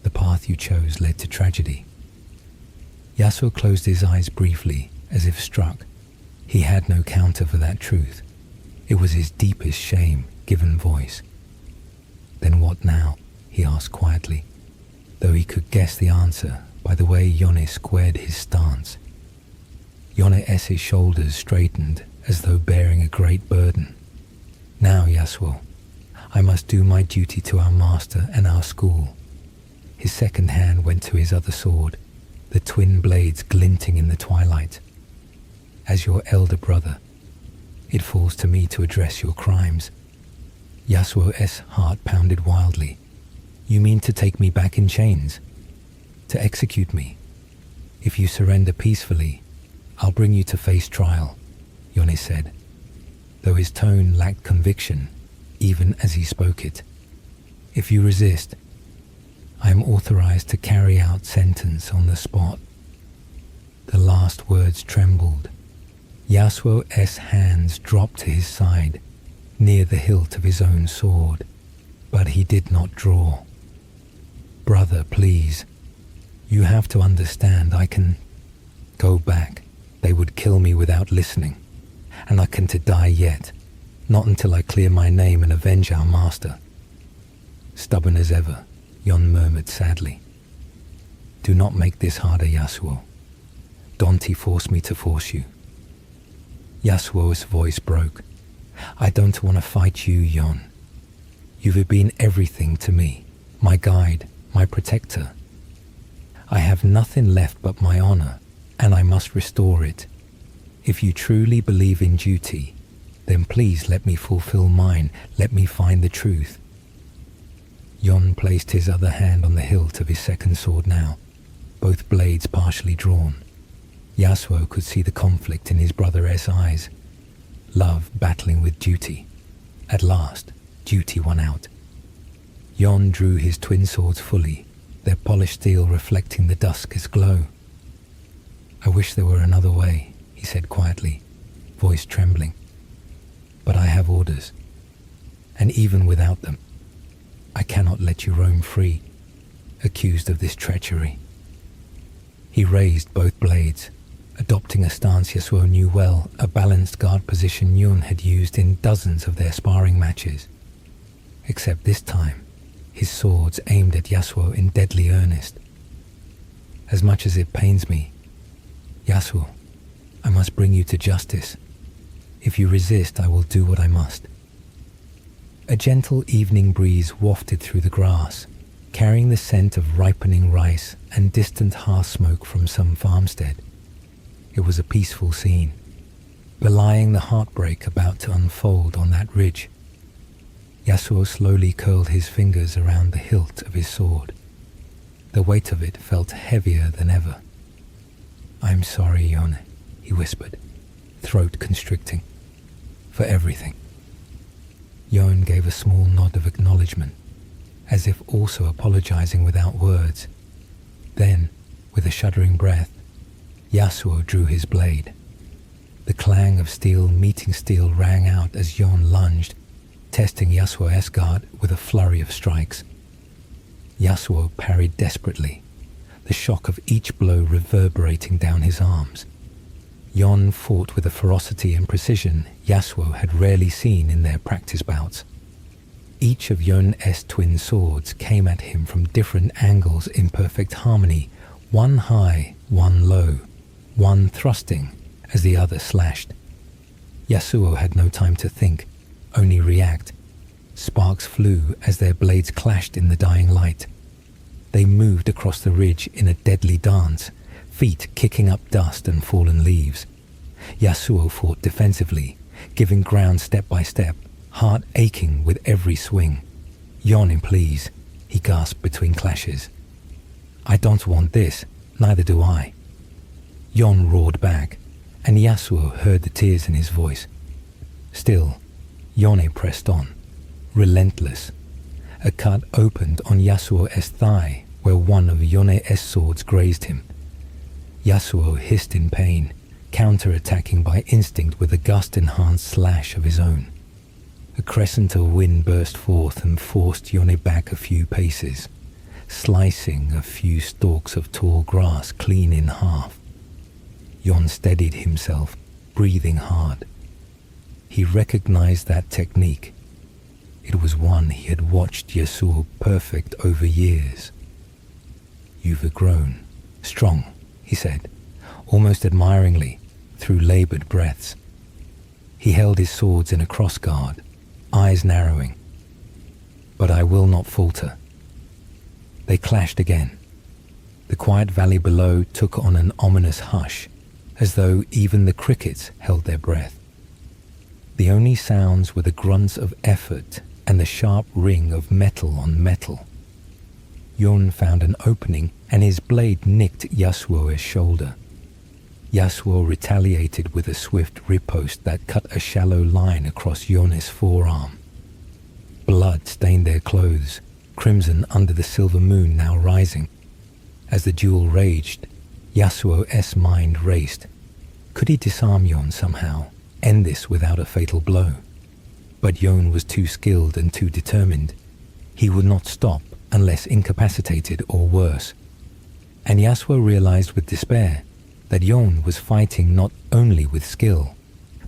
The path you chose led to tragedy. Yasuo closed his eyes briefly, as if struck. He had no counter for that truth. It was his deepest shame given voice. Then what now? He asked quietly, though he could guess the answer by the way Yone squared his stance. Yone's shoulders straightened as though bearing a great burden. Now, Yasuo, I must do my duty to our master and our school. His second hand went to his other sword, the twin blades glinting in the twilight. As your elder brother, it falls to me to address your crimes. Yasuo's heart pounded wildly. You mean to take me back in chains? To execute me? If you surrender peacefully, I'll bring you to face trial, Yone said, though his tone lacked conviction, even as he spoke it. If you resist, I am authorized to carry out sentence on the spot. The last words trembled. Yasuo's hands dropped to his side, near the hilt of his own sword, but he did not draw. Brother, please. You have to understand, I can go back. They would kill me without listening, and I can to die yet, not until I clear my name and avenge our master. Stubborn as ever, Yone murmured sadly. Do not make this harder, Yasuo. Dante forced me to force you. Yasuo's voice broke. I don't want to fight you, Yone. You've been everything to me, my guide, my protector. I have nothing left but my honor, and I must restore it. If you truly believe in duty, then please let me fulfill mine, let me find the truth. Yone placed his other hand on the hilt of his second sword now, both blades partially drawn. Yasuo could see the conflict in his brother's eyes. Love battling with duty. At last, duty won out. Yone drew his twin swords fully, their polished steel reflecting the dusk's glow. I wish there were another way, he said quietly, voice trembling. But I have orders, and even without them, I cannot let you roam free, accused of this treachery. He raised both blades, adopting a stance Yasuo knew well, a balanced guard position Yone had used in dozens of their sparring matches. Except this time, his swords aimed at Yasuo in deadly earnest. As much as it pains me, Yasuo, I must bring you to justice. If you resist, I will do what I must. A gentle evening breeze wafted through the grass, carrying the scent of ripening rice and distant hearth smoke from some farmstead. It was a peaceful scene, belying the heartbreak about to unfold on that ridge. Yasuo slowly curled his fingers around the hilt of his sword. The weight of it felt heavier than ever. I'm sorry, Yone, he whispered, throat constricting, for everything. Yone gave a small nod of acknowledgement, as if also apologizing without words. Then, with a shuddering breath, Yasuo drew his blade. The clang of steel meeting steel rang out as Yone lunged, testing Yasuo's guard with a flurry of strikes. Yasuo parried desperately, the shock of each blow reverberating down his arms. Yone fought with a ferocity and precision Yasuo had rarely seen in their practice bouts. Each of Yone's twin swords came at him from different angles in perfect harmony, one high, one low, one thrusting as the other slashed. Yasuo had no time to think, only react. Sparks flew as their blades clashed in the dying light. They moved across the ridge in a deadly dance, feet kicking up dust and fallen leaves. Yasuo fought defensively, giving ground step by step, heart aching with every swing. Yone, please, he gasped between clashes. I don't want this, neither do I. Yone roared back, and Yasuo heard the tears in his voice. Still, Yone pressed on, relentless. A cut opened on Yasuo's thigh where one of Yone's swords grazed him. Yasuo hissed in pain, counter-attacking by instinct with a gust-enhanced slash of his own. A crescent of wind burst forth and forced Yone back a few paces, slicing a few stalks of tall grass clean in half. Yone steadied himself, breathing hard. He recognized that technique. It was one he had watched Yasuo perfect over years. "You've grown strong," he said, almost admiringly, through labored breaths. He held his swords in a crossguard, eyes narrowing. "But I will not falter." They clashed again. The quiet valley below took on an ominous hush, as though even the crickets held their breath. The only sounds were the grunts of effort and the sharp ring of metal on metal. Yone found an opening, and his blade nicked Yasuo's shoulder. Yasuo retaliated with a swift riposte that cut a shallow line across Yone's forearm. Blood stained their clothes, crimson under the silver moon now rising. As the duel raged, Yasuo's mind raced. Could he disarm Yone somehow, end this without a fatal blow? But Yone was too skilled and too determined. He would not stop unless incapacitated or worse. And Yasuo realized with despair that Yone was fighting not only with skill,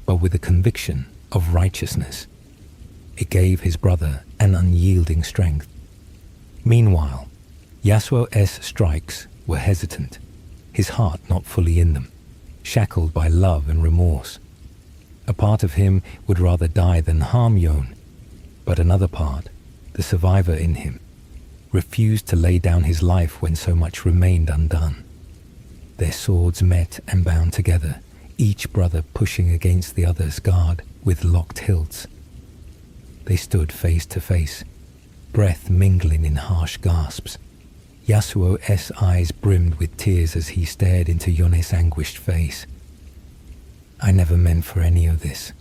but with a conviction of righteousness. It gave his brother an unyielding strength. Meanwhile, Yasuo's strikes were hesitant, his heart not fully in them, shackled by love and remorse. A part of him would rather die than harm Yone, but another part, the survivor in him, refused to lay down his life when so much remained undone. Their swords met and bound together, each brother pushing against the other's guard with locked hilts. They stood face to face, breath mingling in harsh gasps. Yasuo's eyes brimmed with tears as he stared into Yone's anguished face. "I never meant for any of this,"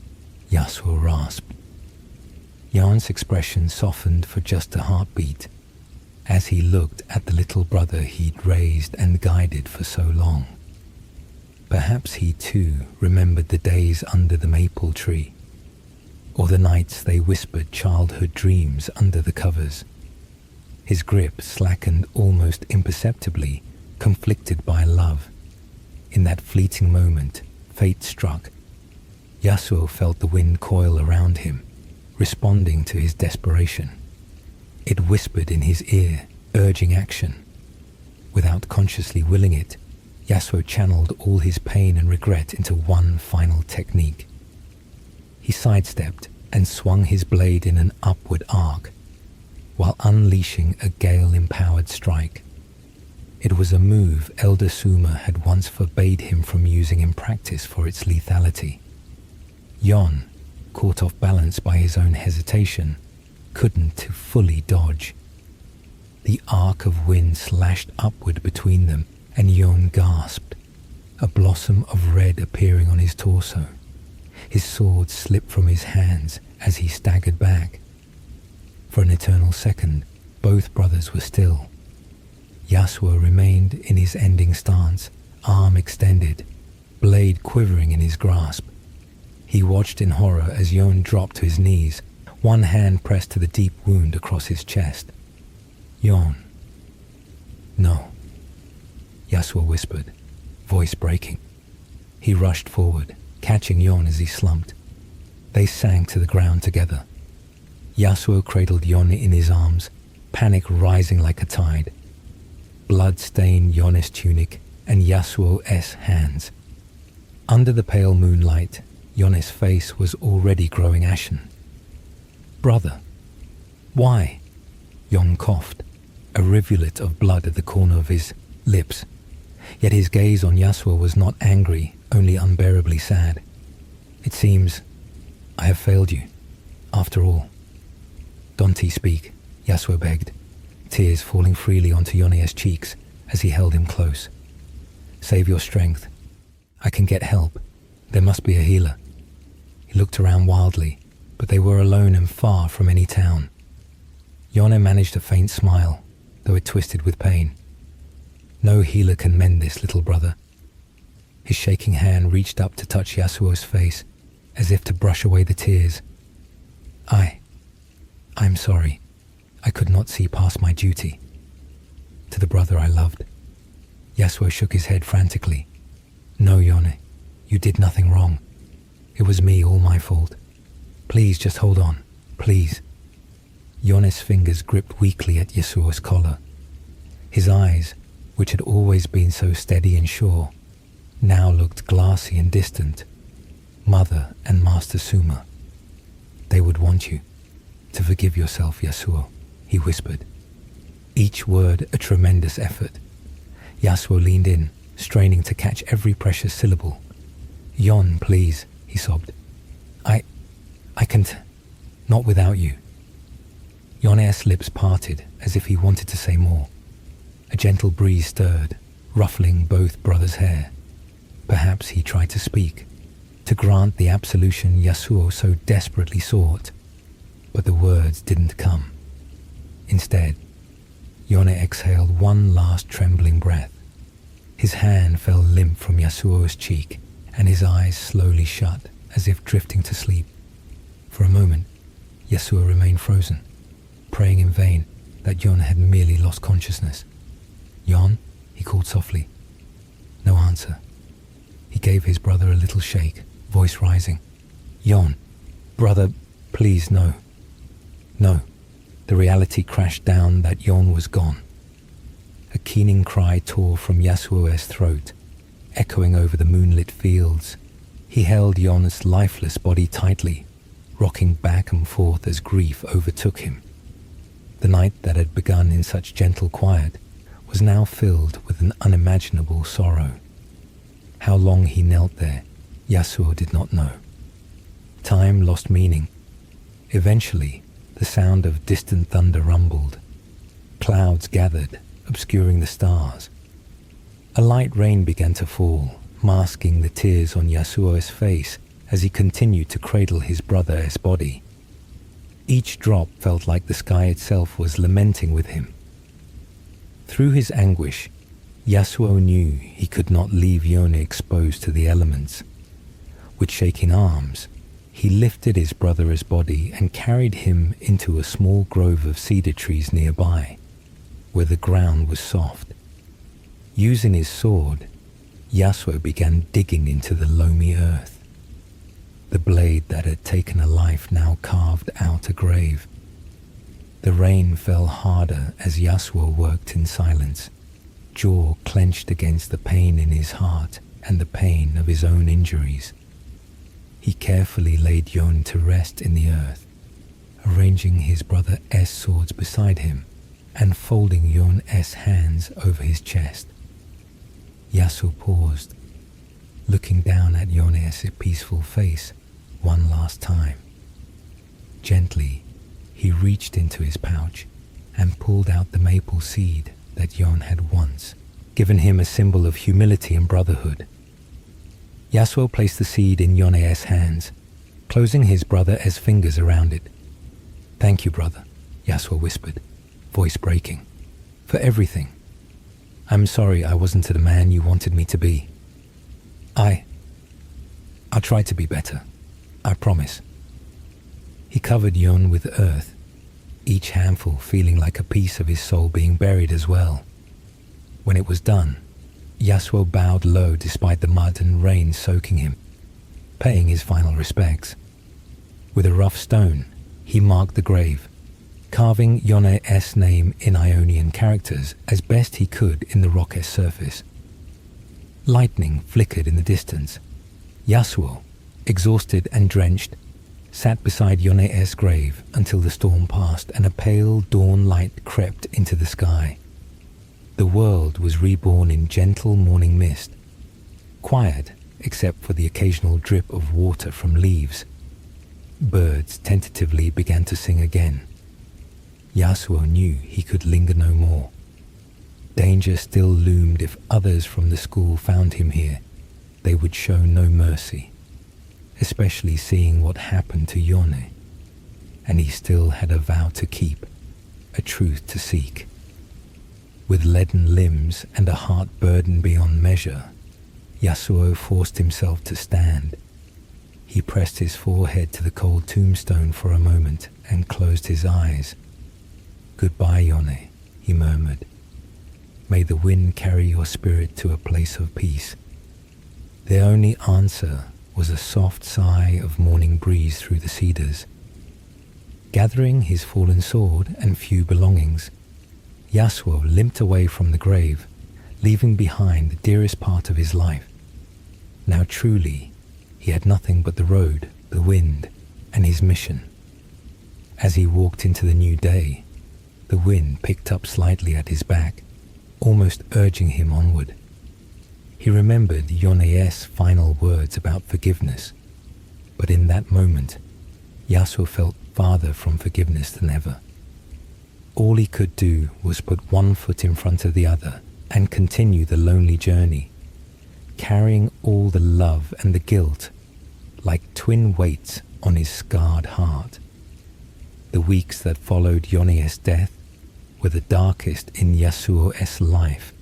Yasuo rasped. Yone's expression softened for just a heartbeat, as he looked at the little brother he'd raised and guided for so long. Perhaps he too remembered the days under the maple tree, or the nights they whispered childhood dreams under the covers. His grip slackened almost imperceptibly, conflicted by love. In that fleeting moment, fate struck. Yasuo felt the wind coil around him, responding to his desperation. It whispered in his ear, urging action. Without consciously willing it, Yasuo channeled all his pain and regret into one final technique. He sidestepped and swung his blade in an upward arc, while unleashing a gale-empowered strike. It was a move Elder Suma had once forbade him from using in practice for its lethality. Yone, caught off balance by his own hesitation, couldn't fully dodge. The arc of wind slashed upward between them, and Yone gasped, a blossom of red appearing on his torso. His sword slipped from his hands as he staggered back. For an eternal second, both brothers were still. Yasuo remained in his ending stance, arm extended, blade quivering in his grasp. He watched in horror as Yone dropped to his knees, one hand pressed to the deep wound across his chest. "Yone." "No," Yasuo whispered, voice breaking. He rushed forward, catching Yone as he slumped. They sank to the ground together. Yasuo cradled Yone in his arms, panic rising like a tide. Blood stained Yone's tunic and Yasuo's hands. Under the pale moonlight, Yone's face was already growing ashen. "Brother, why?" Yone coughed, a rivulet of blood at the corner of his lips. Yet his gaze on Yasuo was not angry, only unbearably sad. "It seems I have failed you, after all." "Don't speak," Yasuo begged, tears falling freely onto Yone's cheeks, as he held him close. "Save your strength. I can get help. There must be a healer." He looked around wildly, but they were alone and far from any town. Yone managed a faint smile, though it twisted with pain. "No healer can mend this, little brother." His shaking hand reached up to touch Yasuo's face, as if to brush away the tears. I'm sorry. I could not see past my duty. To the brother I loved." Yasuo shook his head frantically. "No, Yone, you did nothing wrong. It was me, all my fault. Please just hold on, please." Yone's fingers gripped weakly at Yasuo's collar. His eyes, which had always been so steady and sure, now looked glassy and distant. "Mother and Master Suma, they would want you to forgive yourself, Yasuo," he whispered, each word a tremendous effort. Yasuo leaned in, straining to catch every precious syllable. "Yone, please," he sobbed. I can't, not without you." Yone's lips parted as if he wanted to say more. A gentle breeze stirred, ruffling both brothers' hair. Perhaps he tried to speak, to grant the absolution Yasuo so desperately sought, but the words didn't come. Instead, Yone exhaled one last trembling breath. His hand fell limp from Yasuo's cheek, and his eyes slowly shut, as if drifting to sleep. For a moment, Yasuo remained frozen, praying in vain that Yone had merely lost consciousness. "Yone?" he called softly. No answer. He gave his brother a little shake, voice rising. "Yone, brother, please, no. No." The reality crashed down that Yone was gone. A keening cry tore from Yasuo's throat, echoing over the moonlit fields. He held Yone's lifeless body tightly, rocking back and forth as grief overtook him. The night that had begun in such gentle quiet was now filled with an unimaginable sorrow. How long he knelt there, Yasuo did not know. Time lost meaning. Eventually, the sound of distant thunder rumbled. Clouds gathered, obscuring the stars. A light rain began to fall, masking the tears on Yasuo's face as he continued to cradle his brother's body. Each drop felt like the sky itself was lamenting with him. Through his anguish, Yasuo knew he could not leave Yone exposed to the elements. With shaking arms, he lifted his brother's body and carried him into a small grove of cedar trees nearby, where the ground was soft. Using his sword, Yasuo began digging into the loamy earth. The blade that had taken a life now carved out a grave. The rain fell harder as Yasuo worked in silence, jaw clenched against the pain in his heart and the pain of his own injuries. He carefully laid Yone to rest in the earth, arranging his brother's swords beside him and folding Yone's hands over his chest. Yasuo paused, looking down at Yone's peaceful face one last time. Gently, he reached into his pouch and pulled out the maple seed that Yone had once given him, a symbol of humility and brotherhood. Yasuo placed the seed in Yone's hands, closing his brother's fingers around it. "Thank you, brother," Yasuo whispered, voice breaking, "for everything. I'm sorry I wasn't the man you wanted me to be. I'll try to be better. I promise." He covered Yone with earth, each handful feeling like a piece of his soul being buried as well. When it was done, Yasuo bowed low despite the mud and rain soaking him, paying his final respects. With a rough stone, he marked the grave, carving Yone's name in Ionian characters as best he could in the rock's surface. Lightning flickered in the distance. Yasuo, exhausted and drenched, sat beside Yone's grave until the storm passed and a pale dawn light crept into the sky. The world was reborn in gentle morning mist, quiet except for the occasional drip of water from leaves. Birds tentatively began to sing again. Yasuo knew he could linger no more. Danger still loomed if others from the school found him here. They would show no mercy, especially seeing what happened to Yone. And he still had a vow to keep, a truth to seek. With leaden limbs and a heart burdened beyond measure, Yasuo forced himself to stand. He pressed his forehead to the cold tombstone for a moment and closed his eyes. "Goodbye, Yone," he murmured. "May the wind carry your spirit to a place of peace." The only answer was a soft sigh of morning breeze through the cedars. Gathering his fallen sword and few belongings, Yasuo limped away from the grave, leaving behind the dearest part of his life. Now truly, he had nothing but the road, the wind, and his mission. As he walked into the new day, the wind picked up slightly at his back, almost urging him onward. He remembered Yone's final words about forgiveness, but in that moment, Yasuo felt farther from forgiveness than ever. All he could do was put one foot in front of the other and continue the lonely journey, carrying all the love and the guilt like twin weights on his scarred heart. The weeks that followed Yone's death were the darkest in Yasuo's life.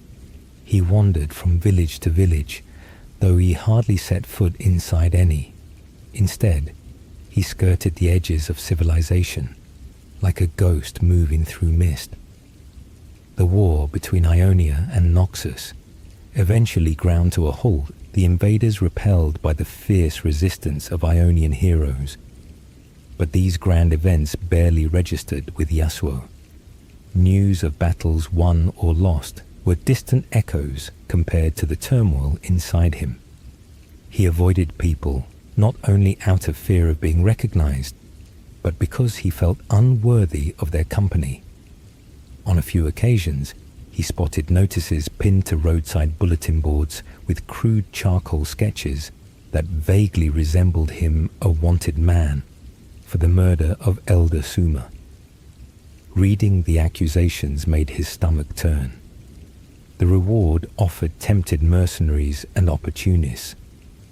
He wandered from village to village, though he hardly set foot inside any. Instead, he skirted the edges of civilization, like a ghost moving through mist. The war between Ionia and Noxus eventually ground to a halt, the invaders repelled by the fierce resistance of Ionian heroes. But these grand events barely registered with Yasuo. News of battles won or lost were distant echoes compared to the turmoil inside him. He avoided people not only out of fear of being recognized, but because he felt unworthy of their company. On a few occasions, he spotted notices pinned to roadside bulletin boards with crude charcoal sketches that vaguely resembled him a wanted man for the murder of Elder Suma. Reading the accusations made his stomach turn. The reward offered tempted mercenaries and opportunists,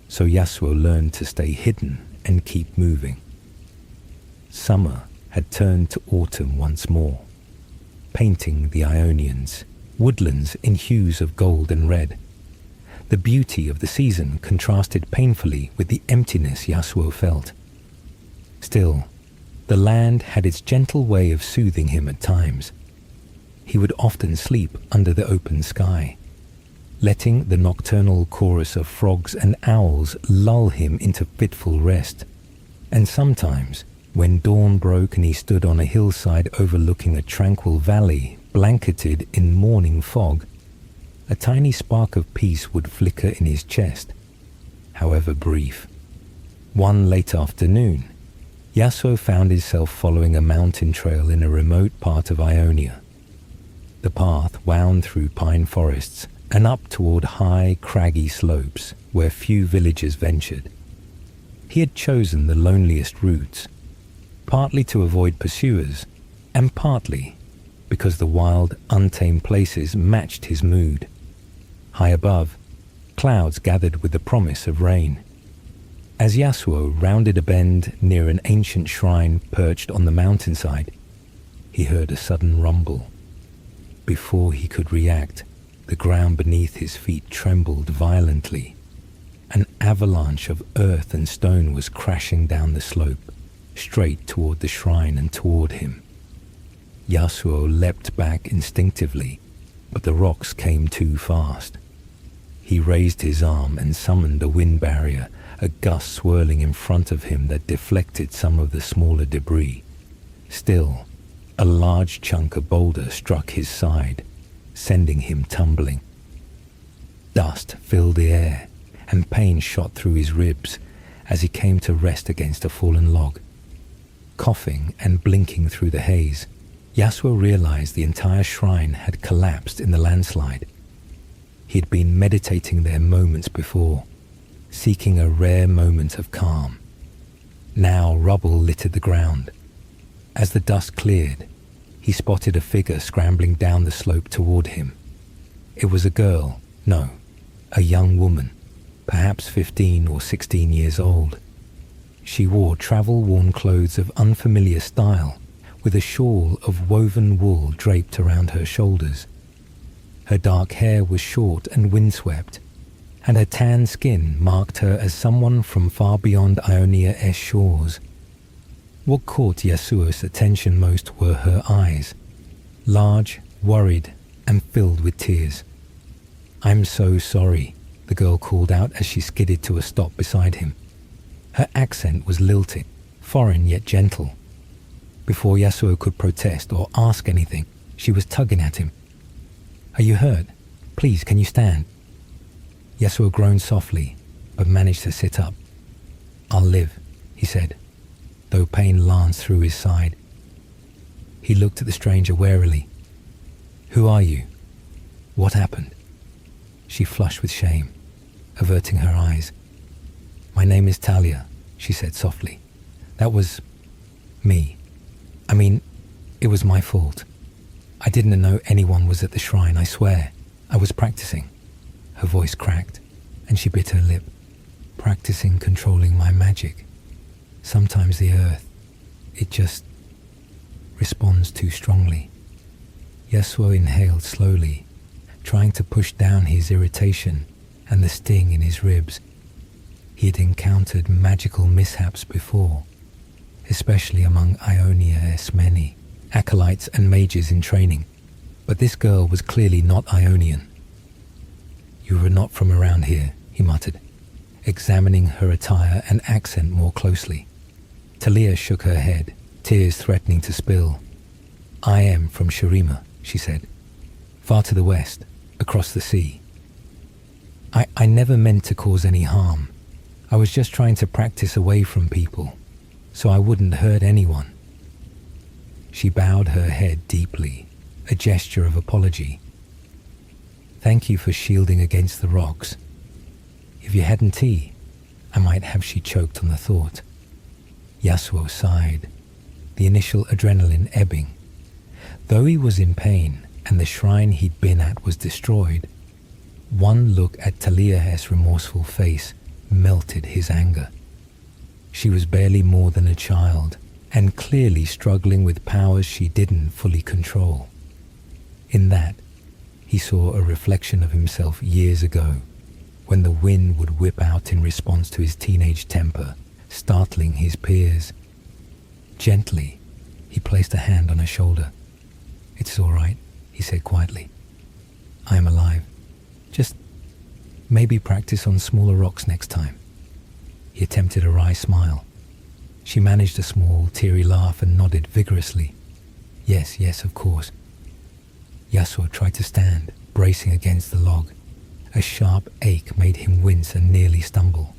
so Yasuo learned to stay hidden and keep moving. Summer had turned to autumn once more, painting the Ionians, woodlands in hues of gold and red. The beauty of the season contrasted painfully with the emptiness Yasuo felt. Still, the land had its gentle way of soothing him at times. He would often sleep under the open sky, letting the nocturnal chorus of frogs and owls lull him into fitful rest. And sometimes, when dawn broke and he stood on a hillside overlooking a tranquil valley blanketed in morning fog, a tiny spark of peace would flicker in his chest, however brief. One late afternoon, Yasuo found himself following a mountain trail in a remote part of Ionia. The path wound through pine forests and up toward high, craggy slopes where few villagers ventured. He had chosen the loneliest routes, partly to avoid pursuers, and partly because the wild, untamed places matched his mood. High above, clouds gathered with the promise of rain. As Yasuo rounded a bend near an ancient shrine perched on the mountainside, he heard a sudden rumble. Before he could react, the ground beneath his feet trembled violently. An avalanche of earth and stone was crashing down the slope, straight toward the shrine and toward him. Yasuo leapt back instinctively, but the rocks came too fast. He raised his arm and summoned a wind barrier, a gust swirling in front of him that deflected some of the smaller debris. Still, a large chunk of boulder struck his side, sending him tumbling. Dust filled the air, and pain shot through his ribs as he came to rest against a fallen log. Coughing and blinking through the haze, Yasuo realized the entire shrine had collapsed in the landslide. He had been meditating there moments before, seeking a rare moment of calm. Now rubble littered the ground. As the dust cleared, he spotted a figure scrambling down the slope toward him. It was a girl, no, a young woman, perhaps 15 or 16 years old. She wore travel-worn clothes of unfamiliar style, with a shawl of woven wool draped around her shoulders. Her dark hair was short and windswept, and her tan skin marked her as someone from far beyond Ionia's shores. What caught Yasuo's attention most were her eyes, large, worried, and filled with tears. "I'm so sorry," the girl called out as she skidded to a stop beside him. Her accent was lilted, foreign yet gentle. Before Yasuo could protest or ask anything, she was tugging at him. "Are you hurt? Please, can you stand?" Yasuo groaned softly, but managed to sit up. "I'll live," he said, though pain lanced through his side. He looked at the stranger warily. "Who are you? What happened?" She flushed with shame, averting her eyes. "My name is Talia," she said softly. "That was me. I mean, it was my fault. I didn't know anyone was at the shrine, I swear. I was practicing." Her voice cracked, and she bit her lip. "Practicing controlling my magic. Sometimes the earth, it just responds too strongly." Yasuo inhaled slowly, trying to push down his irritation and the sting in his ribs. He had encountered magical mishaps before, especially among Ionia's many acolytes and mages in training, but this girl was clearly not Ionian. "You were not from around here," he muttered, examining her attire and accent more closely. Talia shook her head, tears threatening to spill. "I am from Shurima," she said. "Far to the west, across the sea. I never meant to cause any harm. I was just trying to practice away from people, so I wouldn't hurt anyone." She bowed her head deeply, a gesture of apology. "Thank you for shielding against the rocks. If you hadn't tea, I might have..." She choked on the thought. Yasuo sighed, the initial adrenaline ebbing. Though he was in pain and the shrine he'd been at was destroyed, one look at Talia's remorseful face melted his anger. She was barely more than a child, and clearly struggling with powers she didn't fully control. In that, he saw a reflection of himself years ago, when the wind would whip out in response to his teenage temper, startling his peers. Gently, he placed a hand on her shoulder. "It's all right," he said quietly. "I am alive. Just maybe practice on smaller rocks next time." He attempted a wry smile. She managed a small, teary laugh and nodded vigorously. "Yes, yes, of course." Yasuo tried to stand, bracing against the log. A sharp ache made him wince and nearly stumble.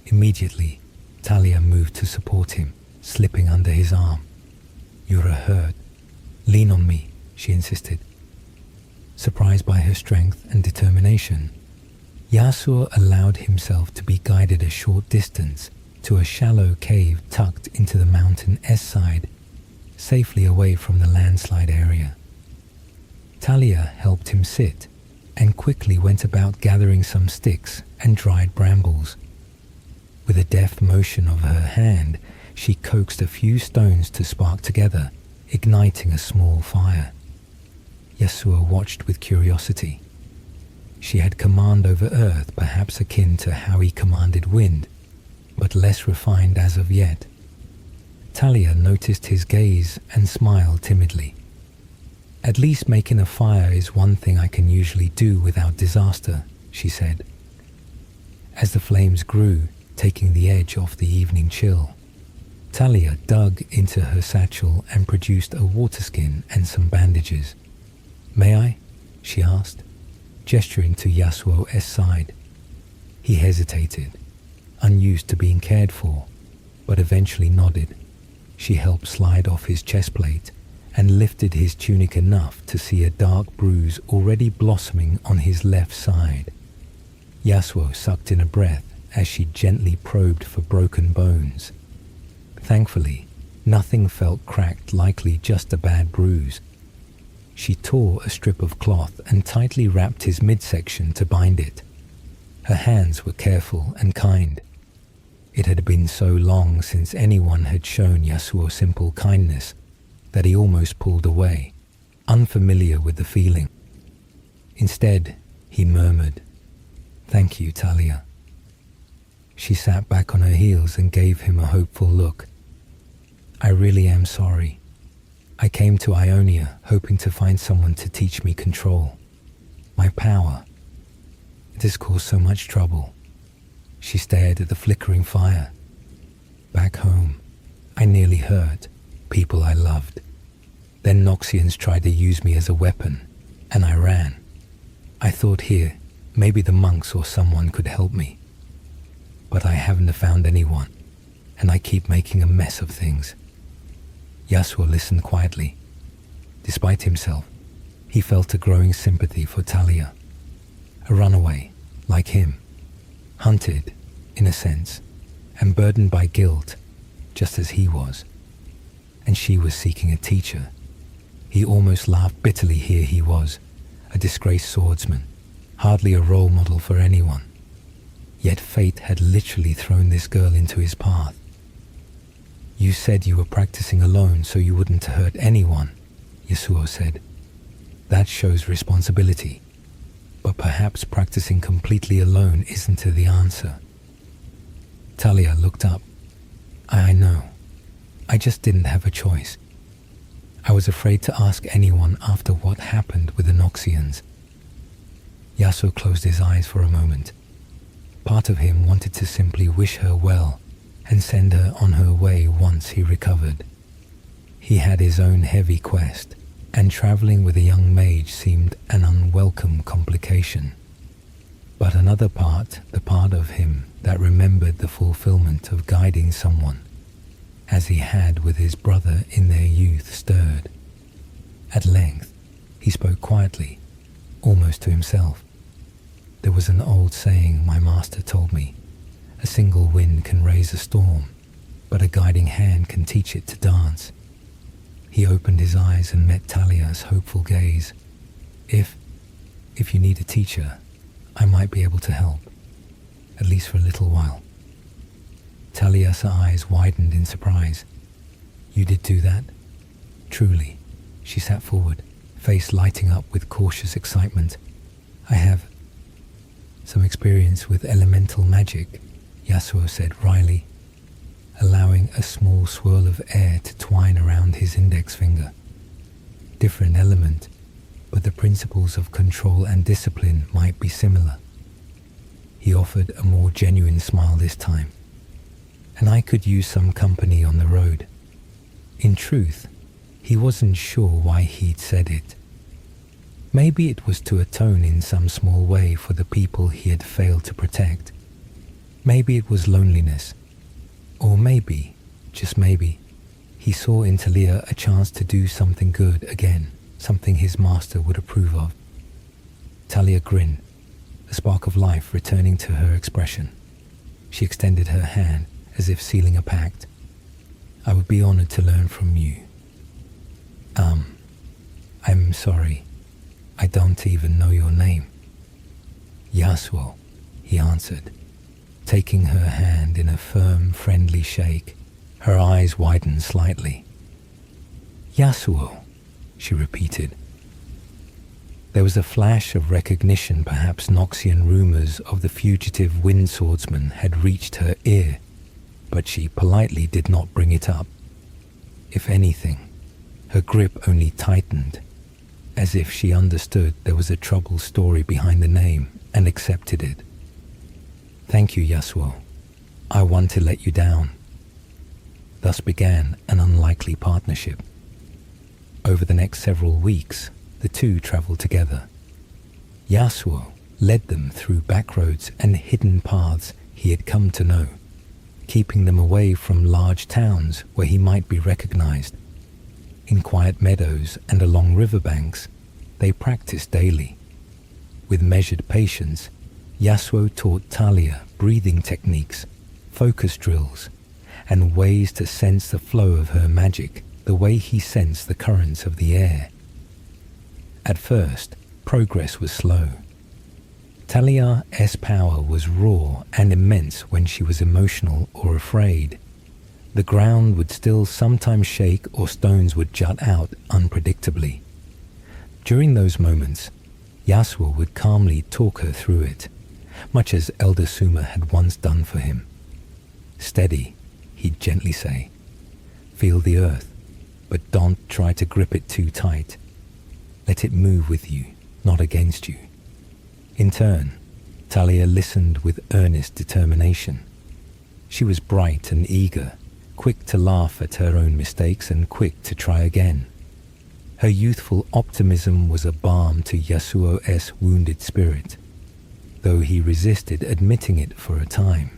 Immediately, Talia moved to support him, slipping under his arm. "You're hurt. Lean on me," she insisted. Surprised by her strength and determination, Yasuo allowed himself to be guided a short distance to a shallow cave tucked into the mountain side, safely away from the landslide area. Talia helped him sit and quickly went about gathering some sticks and dried brambles. With a deft motion of her hand, she coaxed a few stones to spark together, igniting a small fire. Yasuo watched with curiosity. She had command over earth, perhaps akin to how he commanded wind, but less refined as of yet. Talia noticed his gaze and smiled timidly. "At least making a fire is one thing I can usually do without disaster," she said. As the flames grew, taking the edge off the evening chill, Talia dug into her satchel and produced a water skin and some bandages. "May I?" she asked, gesturing to Yasuo's side. He hesitated, unused to being cared for, but eventually nodded. She helped slide off his chestplate and lifted his tunic enough to see a dark bruise already blossoming on his left side. Yasuo sucked in a breath as she gently probed for broken bones. Thankfully, nothing felt cracked, likely just a bad bruise. She tore a strip of cloth and tightly wrapped his midsection to bind it. Her hands were careful and kind. It had been so long since anyone had shown Yasuo simple kindness that he almost pulled away, unfamiliar with the feeling. Instead, he murmured, "Thank you, Talia." She sat back on her heels and gave him a hopeful look. "I really am sorry. I came to Ionia hoping to find someone to teach me control. My power. It has caused so much trouble." She stared at the flickering fire. "Back home, I nearly hurt people I loved. Then Noxians tried to use me as a weapon, and I ran. I thought here, maybe the monks or someone could help me. But I haven't found anyone, and I keep making a mess of things." Yasuo listened quietly. Despite himself, he felt a growing sympathy for Talia. A runaway, like him, hunted, in a sense, and burdened by guilt, just as he was. And she was seeking a teacher. He almost laughed bitterly. Here he was, a disgraced swordsman, hardly a role model for anyone. Yet fate had literally thrown this girl into his path. "You said you were practicing alone so you wouldn't hurt anyone," Yasuo said. "That shows responsibility. But perhaps practicing completely alone isn't the answer." Talia looked up. I know. I just didn't have a choice. I was afraid to ask anyone after what happened with the Noxians." Yasuo closed his eyes for a moment. Part of him wanted to simply wish her well and send her on her way once he recovered. He had his own heavy quest, and traveling with a young mage seemed an unwelcome complication. But another part, the part of him that remembered the fulfillment of guiding someone, as he had with his brother in their youth, stirred. At length, he spoke quietly, almost to himself. "There was an old saying my master told me. A single wind can raise a storm, but a guiding hand can teach it to dance." He opened his eyes and met Talia's hopeful gaze. If you need a teacher, I might be able to help, at least for a little while." Talia's eyes widened in surprise. "You did do that?" "Truly." She sat forward, face lighting up with cautious excitement. "I have some experience with elemental magic," Yasuo said wryly, allowing a small swirl of air to twine around his index finger. "Different element, but the principles of control and discipline might be similar." He offered a more genuine smile this time. "And I could use some company on the road." In truth, he wasn't sure why he'd said it. Maybe it was to atone in some small way for the people he had failed to protect. Maybe it was loneliness. Or maybe, just maybe, he saw in Talia a chance to do something good again, something his master would approve of. Talia grinned, a spark of life returning to her expression. She extended her hand as if sealing a pact. "I would be honored to learn from you. I'm sorry. I don't even know your name." "Yasuo," he answered, taking her hand in a firm, friendly shake. Her eyes widened slightly. "Yasuo," she repeated. There was a flash of recognition. Perhaps Noxian rumors of the fugitive wind swordsman had reached her ear, but she politely did not bring it up. If anything, her grip only tightened, as if she understood there was a troubled story behind the name and accepted it. "Thank you, Yasuo. I want to let you down." Thus began an unlikely partnership. Over the next several weeks, the two traveled together. Yasuo led them through backroads and hidden paths he had come to know, keeping them away from large towns where he might be recognized. In quiet meadows and along riverbanks, they practiced daily. With measured patience, Yasuo taught Talia breathing techniques, focus drills, and ways to sense the flow of her magic the way he sensed the currents of the air. At first, progress was slow. Talia's power was raw and immense when she was emotional or afraid. The ground would still sometimes shake or stones would jut out unpredictably. During those moments, Yasuo would calmly talk her through it, much as Elder Suma had once done for him. "Steady," he'd gently say. "Feel the earth, but don't try to grip it too tight. Let it move with you, not against you." In turn, Talia listened with earnest determination. She was bright and eager, quick to laugh at her own mistakes and quick to try again. Her youthful optimism was a balm to Yasuo's wounded spirit, though he resisted admitting it for a time.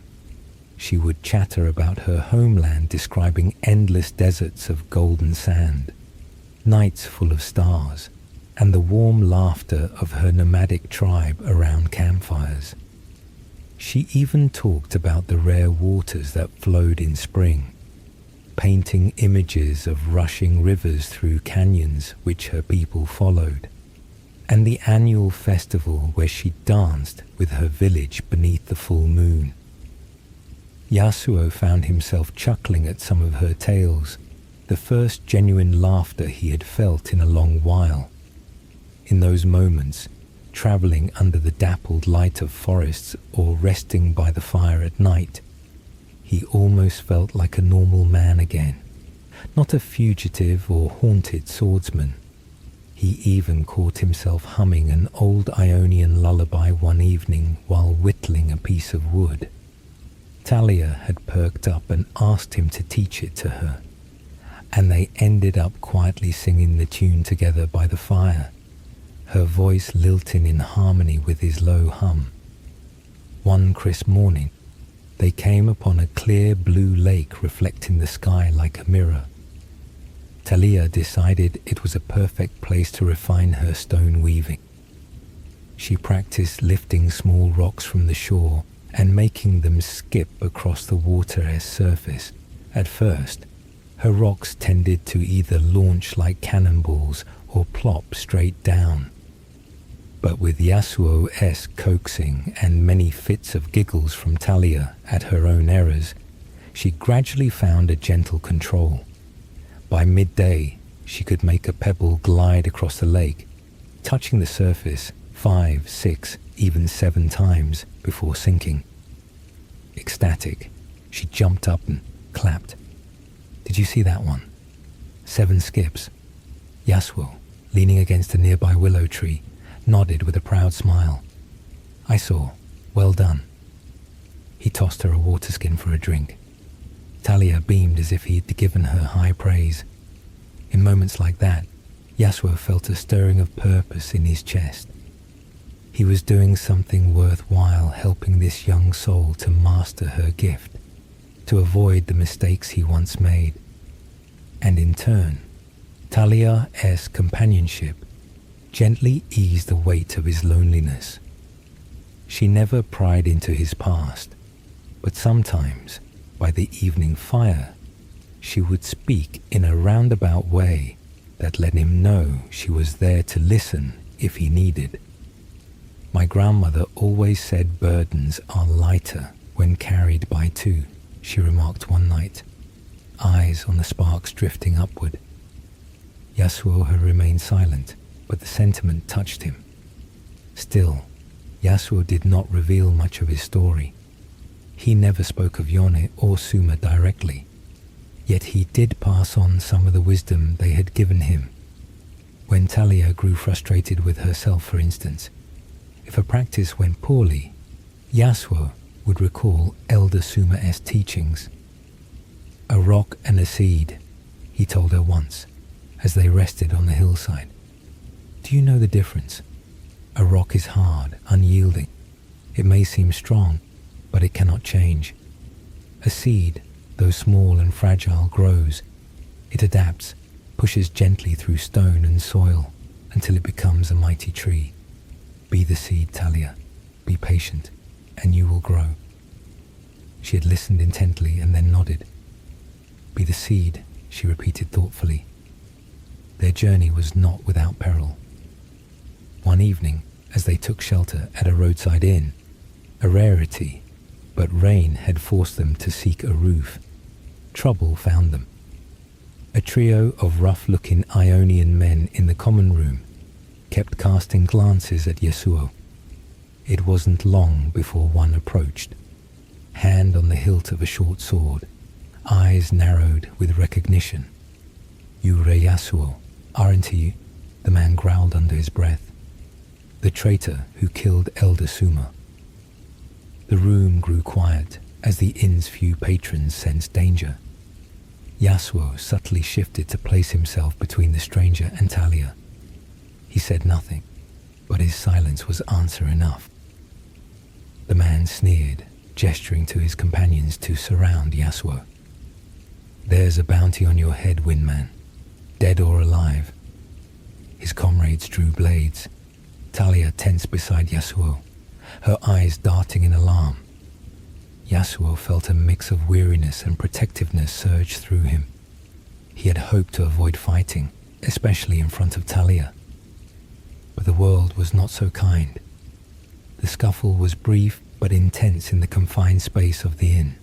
She would chatter about her homeland, describing endless deserts of golden sand, nights full of stars, and the warm laughter of her nomadic tribe around campfires. She even talked about the rare waters that flowed in spring, painting images of rushing rivers through canyons which her people followed, and the annual festival where she danced with her village beneath the full moon. Yasuo found himself chuckling at some of her tales, the first genuine laughter he had felt in a long while. In those moments, traveling under the dappled light of forests or resting by the fire at night, he almost felt like a normal man again, not a fugitive or haunted swordsman. He even caught himself humming an old Ionian lullaby one evening while whittling a piece of wood. Talia had perked up and asked him to teach it to her, and they ended up quietly singing the tune together by the fire, her voice lilting in harmony with his low hum. One crisp morning, they came upon a clear blue lake reflecting the sky like a mirror. Talia decided it was a perfect place to refine her stone weaving. She practiced lifting small rocks from the shore and making them skip across the water's surface. At first, her rocks tended to either launch like cannonballs or plop straight down. But with Yasuo's coaxing and many fits of giggles from Talia at her own errors, she gradually found a gentle control. By midday, she could make a pebble glide across the lake, touching the surface 5, 6, even 7 times before sinking. Ecstatic, she jumped up and clapped. "Did you see that one? 7 skips." Yasuo, leaning against a nearby willow tree, nodded with a proud smile. "I saw. Well done." He tossed her a water skin for a drink. Talia beamed as if he had given her high praise. In moments like that, Yasuo felt a stirring of purpose in his chest. He was doing something worthwhile, helping this young soul to master her gift, to avoid the mistakes he once made. And in turn, Talia's companionship gently eased the weight of his loneliness. She never pried into his past, but sometimes, by the evening fire, she would speak in a roundabout way that let him know she was there to listen if he needed. "My grandmother always said burdens are lighter when carried by 2, she remarked one night, eyes on the sparks drifting upward. Yasuo had remained silent, but the sentiment touched him. Still, Yasuo did not reveal much of his story. He never spoke of Yone or Suma directly, yet he did pass on some of the wisdom they had given him. When Talia grew frustrated with herself, for instance, if a practice went poorly, Yasuo would recall Elder Suma's teachings. "A rock and a seed," he told her once, as they rested on the hillside. "Do you know the difference? A rock is hard, unyielding. It may seem strong, but it cannot change. A seed, though small and fragile, grows. It adapts, pushes gently through stone and soil until it becomes a mighty tree. Be the seed, Talia. Be patient, and you will grow." She had listened intently and then nodded. "Be the seed," she repeated thoughtfully. Their journey was not without peril. One evening, as they took shelter at a roadside inn, a rarity, but rain had forced them to seek a roof. Trouble found them. A trio of rough-looking Ionian men in the common room kept casting glances at Yasuo. It wasn't long before one approached, hand on the hilt of a short sword, eyes narrowed with recognition. "You re Yasuo, aren't you?" the man growled under his breath. "The traitor who killed Elder Suma." The room grew quiet as the inn's few patrons sensed danger. Yasuo subtly shifted to place himself between the stranger and Talia. He said nothing, but his silence was answer enough. The man sneered, gesturing to his companions to surround Yasuo. "There's a bounty on your head, Windman, dead or alive." His comrades drew blades. Talia tensed beside Yasuo, her eyes darting in alarm. Yasuo felt a mix of weariness and protectiveness surge through him. He had hoped to avoid fighting, especially in front of Talia. But the world was not so kind. The scuffle was brief but intense in the confined space of the inn.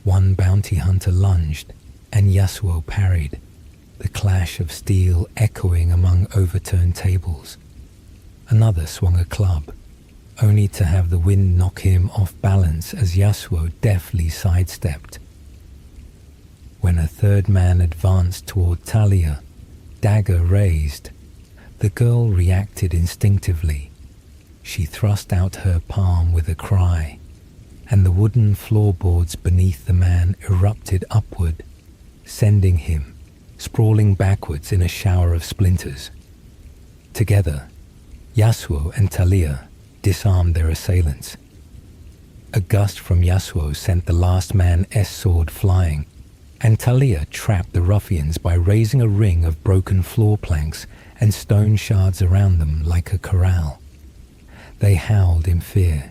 One bounty hunter lunged, and Yasuo parried, the clash of steel echoing among overturned tables. Another swung a club, only to have the wind knock him off balance as Yasuo deftly sidestepped. When a third man advanced toward Talia, dagger raised, the girl reacted instinctively. She thrust out her palm with a cry, and the wooden floorboards beneath the man erupted upward, sending him sprawling backwards in a shower of splinters. Together, Yasuo and Talia disarmed their assailants. A gust from Yasuo sent the last man's sword flying, and Talia trapped the ruffians by raising a ring of broken floor planks and stone shards around them like a corral. They howled in fear,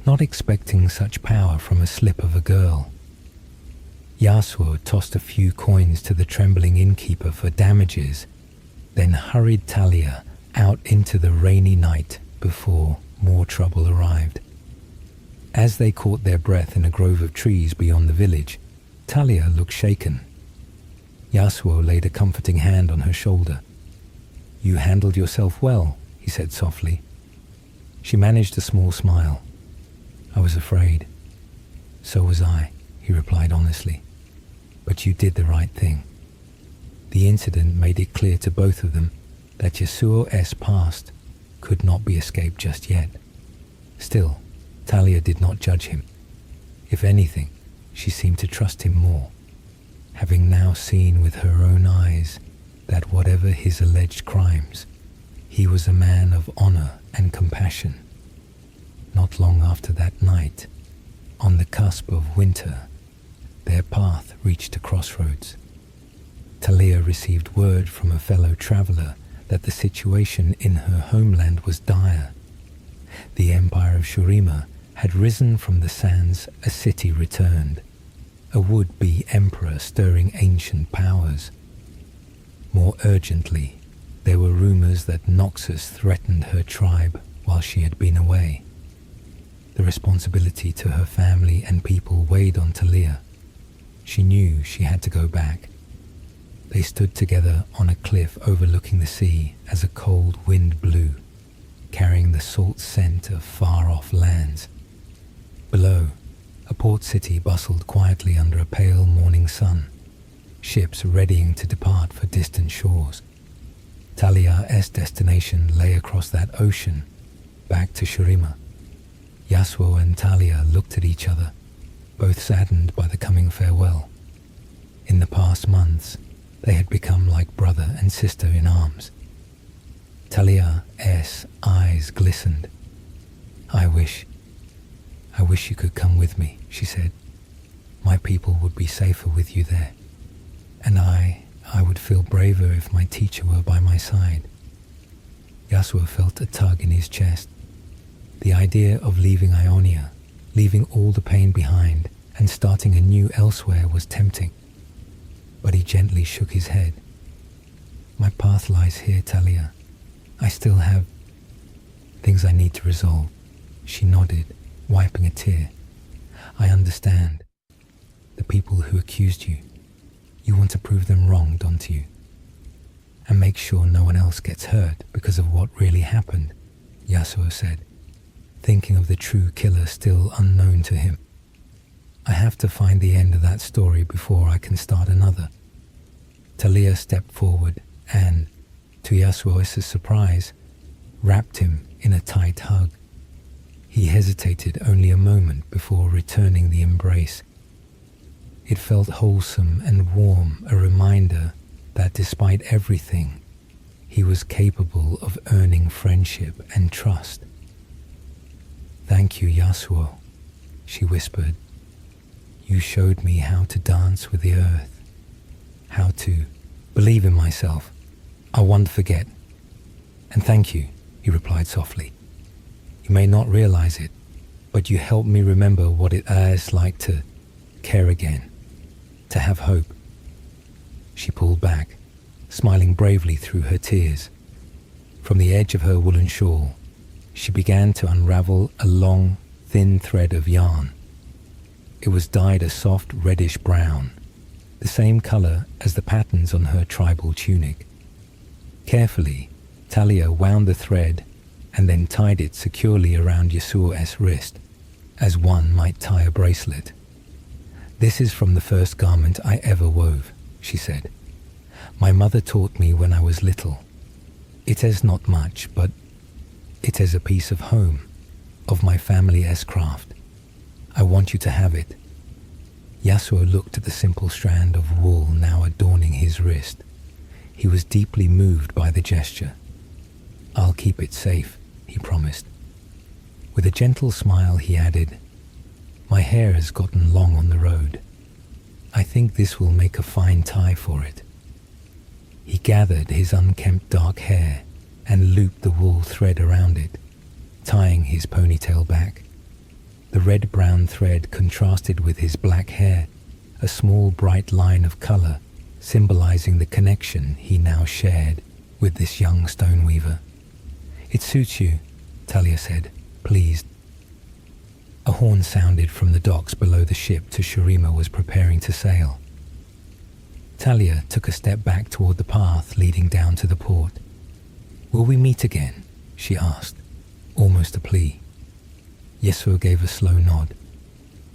not expecting such power from a slip of a girl. Yasuo tossed a few coins to the trembling innkeeper for damages, then hurried Talia out into the rainy night before more trouble arrived. As they caught their breath in a grove of trees beyond the village, Talia looked shaken. Yasuo laid a comforting hand on her shoulder. "You handled yourself well," he said softly. She managed a small smile. "I was afraid." "So was I," he replied honestly. "But you did the right thing." The incident made it clear to both of them that Yasuo's past could not be escaped just yet. Still, Talia did not judge him. If anything, she seemed to trust him more, having now seen with her own eyes that whatever his alleged crimes, he was a man of honor and compassion. Not long after that night, on the cusp of winter, their path reached a crossroads. Talia received word from a fellow traveler that the situation in her homeland was dire. The Empire of Shurima had risen from the sands, a city returned, a would-be emperor stirring ancient powers. More urgently, there were rumors that Noxus threatened her tribe while she had been away. The responsibility to her family and people weighed on Talia. She knew she had to go back. They stood together on a cliff overlooking the sea as a cold wind blew, carrying the salt scent of far-off lands. Below, a port city bustled quietly under a pale morning sun, ships readying to depart for distant shores. Talia's destination lay across that ocean, back to Shurima. Yasuo and Talia looked at each other, both saddened by the coming farewell. In the past months, they had become like brother and sister in arms. Talia's eyes glistened. I wish you could come with me," she said. "My people would be safer with you there, and I would feel braver if my teacher were by my side." Yasuo felt a tug in his chest. The idea of leaving Ionia, leaving all the pain behind, and starting anew elsewhere was tempting. But he gently shook his head. "My path lies here, Talia. I still have..." Things I need to resolve. She nodded, wiping a tear. I understand. The people who accused you, you want to prove them wrong, don't you? And make sure no one else gets hurt because of what really happened, Yasuo said, thinking of the true killer still unknown to him. I have to find the end of that story before I can start another. Talia stepped forward and, to Yasuo's surprise, wrapped him in a tight hug. He hesitated only a moment before returning the embrace. It felt wholesome and warm, a reminder that despite everything, he was capable of earning friendship and trust. "Thank you, Yasuo," she whispered. "You showed me how to dance with the earth, how to believe in myself. I won't forget." "And thank you," he replied softly. "You may not realize it, but you helped me remember what it is like to care again, to have hope." She pulled back, smiling bravely through her tears. From the edge of her woolen shawl, she began to unravel a long, thin thread of yarn. It was dyed a soft reddish brown, the same color as the patterns on her tribal tunic. Carefully, Talia wound the thread and then tied it securely around Yasuo's wrist, as one might tie a bracelet. "This is from the first garment I ever wove," she said. "My mother taught me when I was little. It is not much, but it is a piece of home, of my family's craft. I want you to have it." Yasuo looked at the simple strand of wool now adorning his wrist. He was deeply moved by the gesture. "I'll keep it safe," he promised. With a gentle smile, he added, "My hair has gotten long on the road. I think this will make a fine tie for it." He gathered his unkempt dark hair and looped the wool thread around it, tying his ponytail back. The red-brown thread contrasted with his black hair, a small bright line of color symbolizing the connection he now shared with this young stone weaver. "It suits you," Talia said, pleased. A horn sounded from the docks below the ship Tsushima was preparing to sail. Talia took a step back toward the path leading down to the port. "Will we meet again?" she asked, almost a plea. Yasuo gave a slow nod.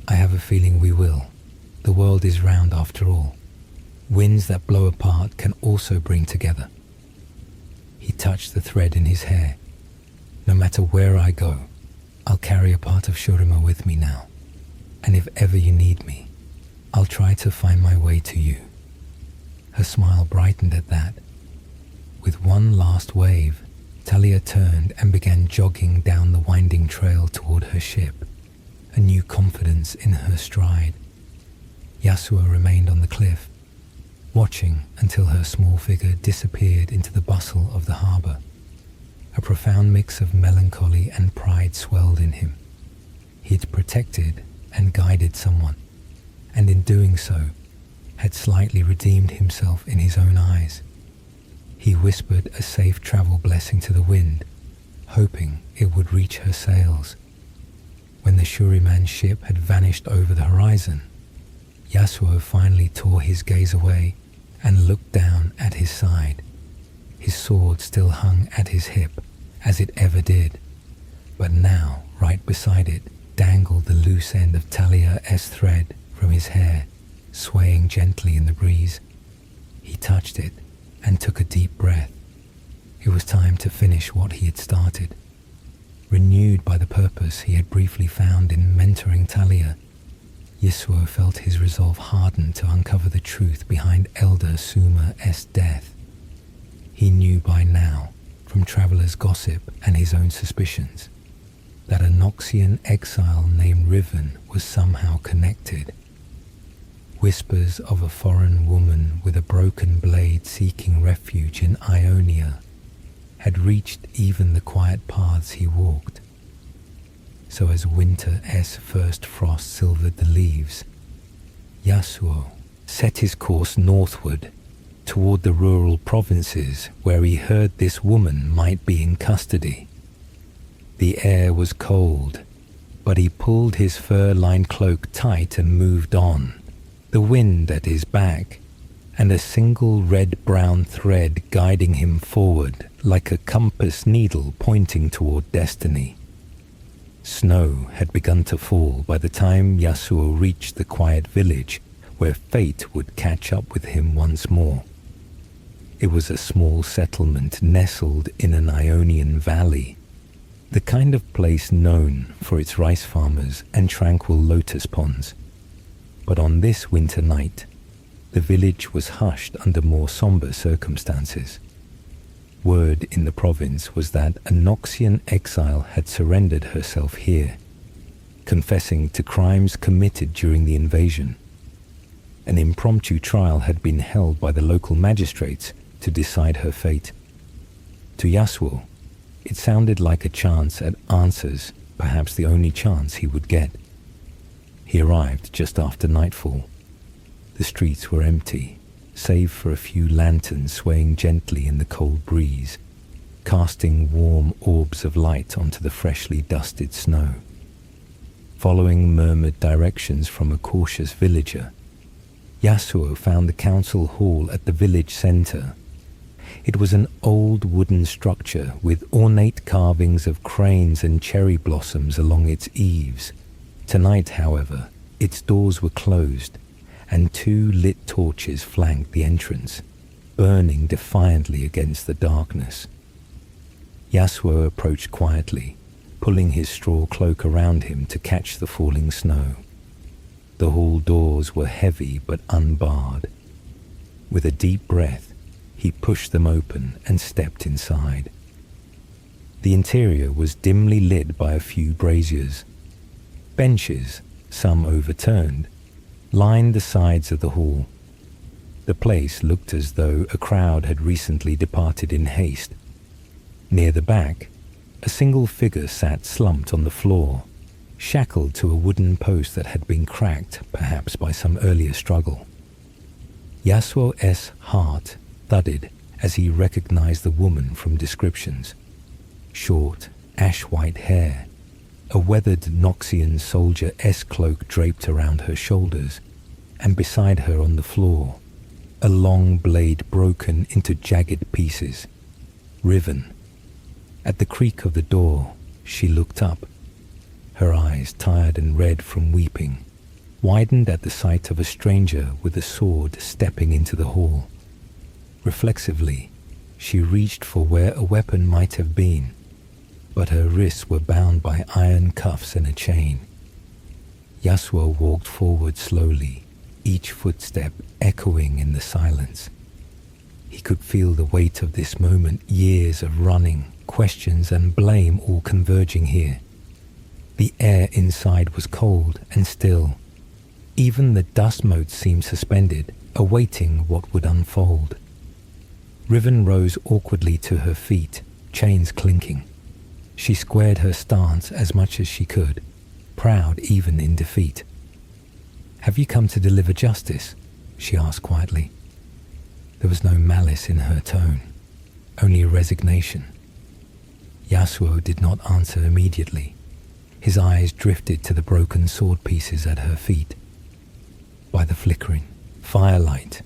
"I have a feeling we will. The world is round after all. Winds that blow apart can also bring together." He touched the thread in his hair. "No matter where I go, I'll carry a part of Shurima with me now. And if ever you need me, I'll try to find my way to you." Her smile brightened at that. With one last wave, Talia turned and began jogging down the winding trail toward her ship, a new confidence in her stride. Yasuo remained on the cliff, watching until her small figure disappeared into the bustle of the harbor. A profound mix of melancholy and pride swelled in him. He'd protected and guided someone, and in doing so, had slightly redeemed himself in his own eyes. He whispered a safe travel blessing to the wind, hoping it would reach her sails. When the Shuriman's ship had vanished over the horizon, Yasuo finally tore his gaze away and looked down at his side. His sword still hung at his hip, as it ever did, but now, right beside it, dangled the loose end of Talia's thread from his hair, swaying gently in the breeze. He touched it and took a deep breath. It was time to finish what he had started. Renewed by the purpose he had briefly found in mentoring Talia, Yasuo felt his resolve harden to uncover the truth behind Elder Suma's death. He knew by now, from travelers' gossip and his own suspicions, that a Noxian exile named Riven was somehow connected. Whispers of a foreign woman with a broken blade seeking refuge in Ionia had reached even the quiet paths he walked. So as winter's first frost silvered the leaves, Yasuo set his course northward toward the rural provinces where he heard this woman might be in custody. The air was cold, but he pulled his fur-lined cloak tight and moved on, the wind at his back, and a single red-brown thread guiding him forward like a compass needle pointing toward destiny. Snow had begun to fall by the time Yasuo reached the quiet village where fate would catch up with him once more. It was a small settlement nestled in an Ionian valley, the kind of place known for its rice farmers and tranquil lotus ponds. But on this winter night, the village was hushed under more somber circumstances. Word in the province was that a Noxian exile had surrendered herself here, confessing to crimes committed during the invasion. An impromptu trial had been held by the local magistrates to decide her fate. To Yasuo, it sounded like a chance at answers, perhaps the only chance he would get. He arrived just after nightfall. The streets were empty, save for a few lanterns swaying gently in the cold breeze, casting warm orbs of light onto the freshly dusted snow. Following murmured directions from a cautious villager, Yasuo found the council hall at the village center. It was an old wooden structure with ornate carvings of cranes and cherry blossoms along its eaves. Tonight, however, its doors were closed, and 2 lit torches flanked the entrance, burning defiantly against the darkness. Yasuo approached quietly, pulling his straw cloak around him to catch the falling snow. The hall doors were heavy but unbarred. With a deep breath, he pushed them open and stepped inside. The interior was dimly lit by a few braziers. Benches, some overturned, lined the sides of the hall. The place looked as though a crowd had recently departed in haste. Near the back, a single figure sat slumped on the floor, shackled to a wooden post that had been cracked, perhaps by some earlier struggle. Yasuo's heart thudded as he recognized the woman from descriptions. Short, ash-white hair, a weathered Noxian soldier S-cloak draped around her shoulders, and beside her on the floor, a long blade broken into jagged pieces. Riven. At the creak of the door, she looked up. Her eyes, tired and red from weeping, widened at the sight of a stranger with a sword stepping into the hall. Reflexively, she reached for where a weapon might have been, but her wrists were bound by iron cuffs and a chain. Yasuo walked forward slowly, each footstep echoing in the silence. He could feel the weight of this moment, years of running, questions and blame all converging here. The air inside was cold and still. Even the dust motes seemed suspended, awaiting what would unfold. Riven rose awkwardly to her feet, chains clinking. She squared her stance as much as she could, proud even in defeat. "Have you come to deliver justice?" she asked quietly. There was no malice in her tone, only resignation. Yasuo did not answer immediately. His eyes drifted to the broken sword pieces at her feet. By the flickering firelight,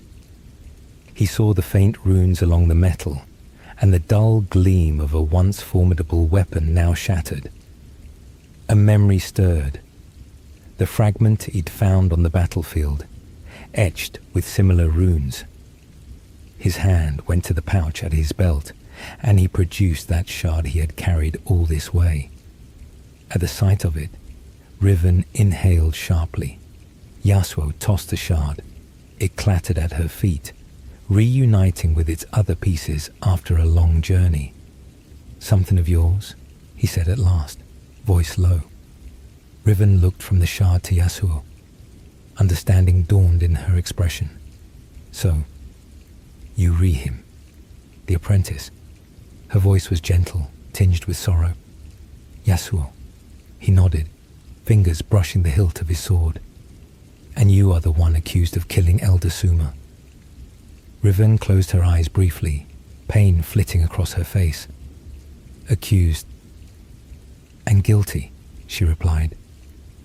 he saw the faint runes along the metal and the dull gleam of a once formidable weapon now shattered. A memory stirred. The fragment he'd found on the battlefield, etched with similar runes. His hand went to the pouch at his belt, and he produced that shard he had carried all this way. At the sight of it, Riven inhaled sharply. Yasuo tossed the shard. It clattered at her feet, reuniting with its other pieces after a long journey. "Something of yours?" he said at last, voice low. Riven looked from the shard to Yasuo. Understanding dawned in her expression. "So, you re him, the apprentice?" Her voice was gentle, tinged with sorrow. "Yasuo." He nodded, fingers brushing the hilt of his sword. "And you are the one accused of killing Elder Suma." Riven closed her eyes briefly, pain flitting across her face. "Accused. "And guilty," she replied.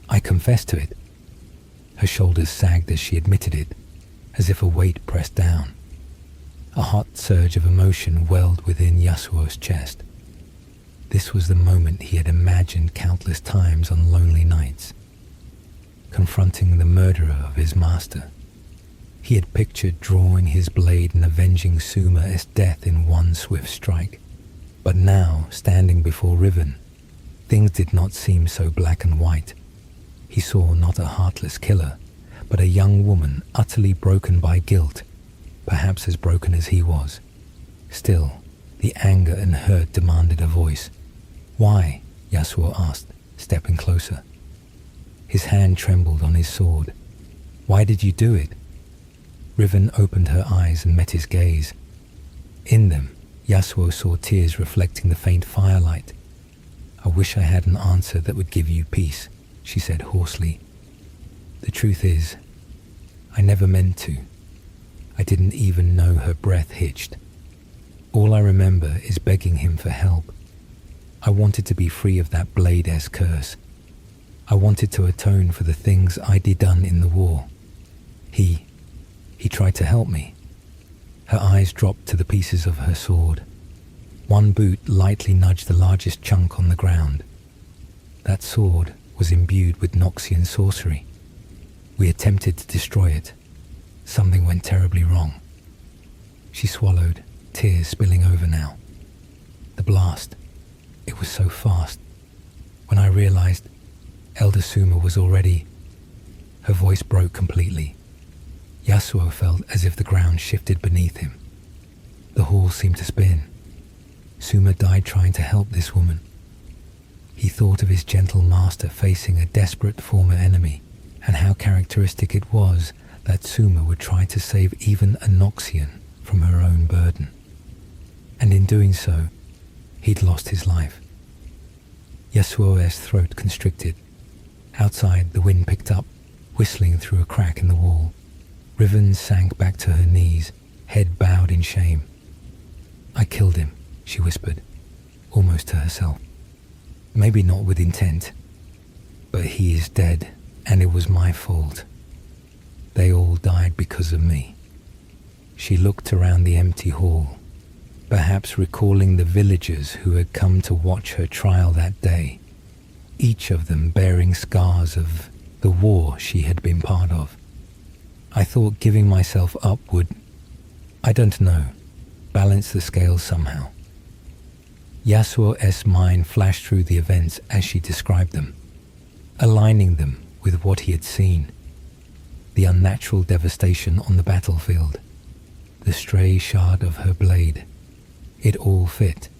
"I confess to it." Her shoulders sagged as she admitted it, as if a weight pressed down. A hot surge of emotion welled within Yasuo's chest. This was the moment he had imagined countless times on lonely nights, confronting the murderer of his master. He had pictured drawing his blade and avenging Suma's death in one swift strike. But now, standing before Riven, things did not seem so black and white. He saw not a heartless killer, but a young woman utterly broken by guilt, perhaps as broken as he was. Still, the anger and hurt demanded a voice. "Why?" Yasuo asked, stepping closer. His hand trembled on his sword. "Why did you do it?" Riven opened her eyes and met his gaze. In them, Yasuo saw tears reflecting the faint firelight. "I wish I had an answer that would give you peace," she said hoarsely. "The truth is, I never meant to. I didn't even know her breath hitched. All I remember is begging him for help. I wanted to be free of that blade-esque curse. I wanted to atone for the things I'd done in the war. He tried to help me." Her eyes dropped to the pieces of her sword. One boot lightly nudged the largest chunk on the ground. That sword was imbued with Noxian sorcery. We attempted to destroy it. Something went terribly wrong. She swallowed, tears spilling over now. The blast, it was so fast. When I realized Elder Suma was already... Her voice broke completely. Yasuo felt as if the ground shifted beneath him. The hall seemed to spin. Suma died trying to help this woman. He thought of his gentle master facing a desperate former enemy, and how characteristic it was that Suma would try to save even a Noxian from her own burden. And in doing so, he'd lost his life. Yasuo's throat constricted. Outside, the wind picked up, whistling through a crack in the wall. Riven sank back to her knees, head bowed in shame. "I killed him," she whispered, almost to herself. "Maybe not with intent, but he is dead, and it was my fault. They all died because of me." She looked around the empty hall, perhaps recalling the villagers who had come to watch her trial that day, each of them bearing scars of the war she had been part of. "I thought giving myself up would, I don't know, balance the scales somehow." Yasuo's mind flashed through the events as she described them, aligning them with what he had seen. The unnatural devastation on the battlefield, the stray shard of her blade. It all fit.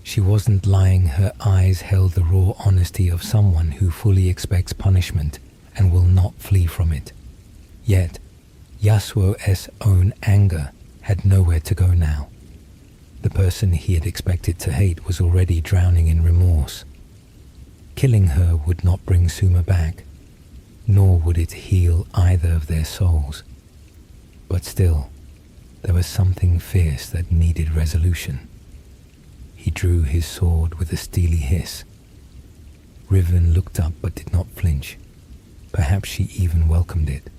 She wasn't lying, her eyes held the raw honesty of someone who fully expects punishment and will not flee from it. Yet, Yasuo's own anger had nowhere to go now. The person he had expected to hate was already drowning in remorse. Killing her would not bring Suma back, nor would it heal either of their souls. But still, there was something fierce that needed resolution. He drew his sword with a steely hiss. Riven looked up but did not flinch. Perhaps she even welcomed it.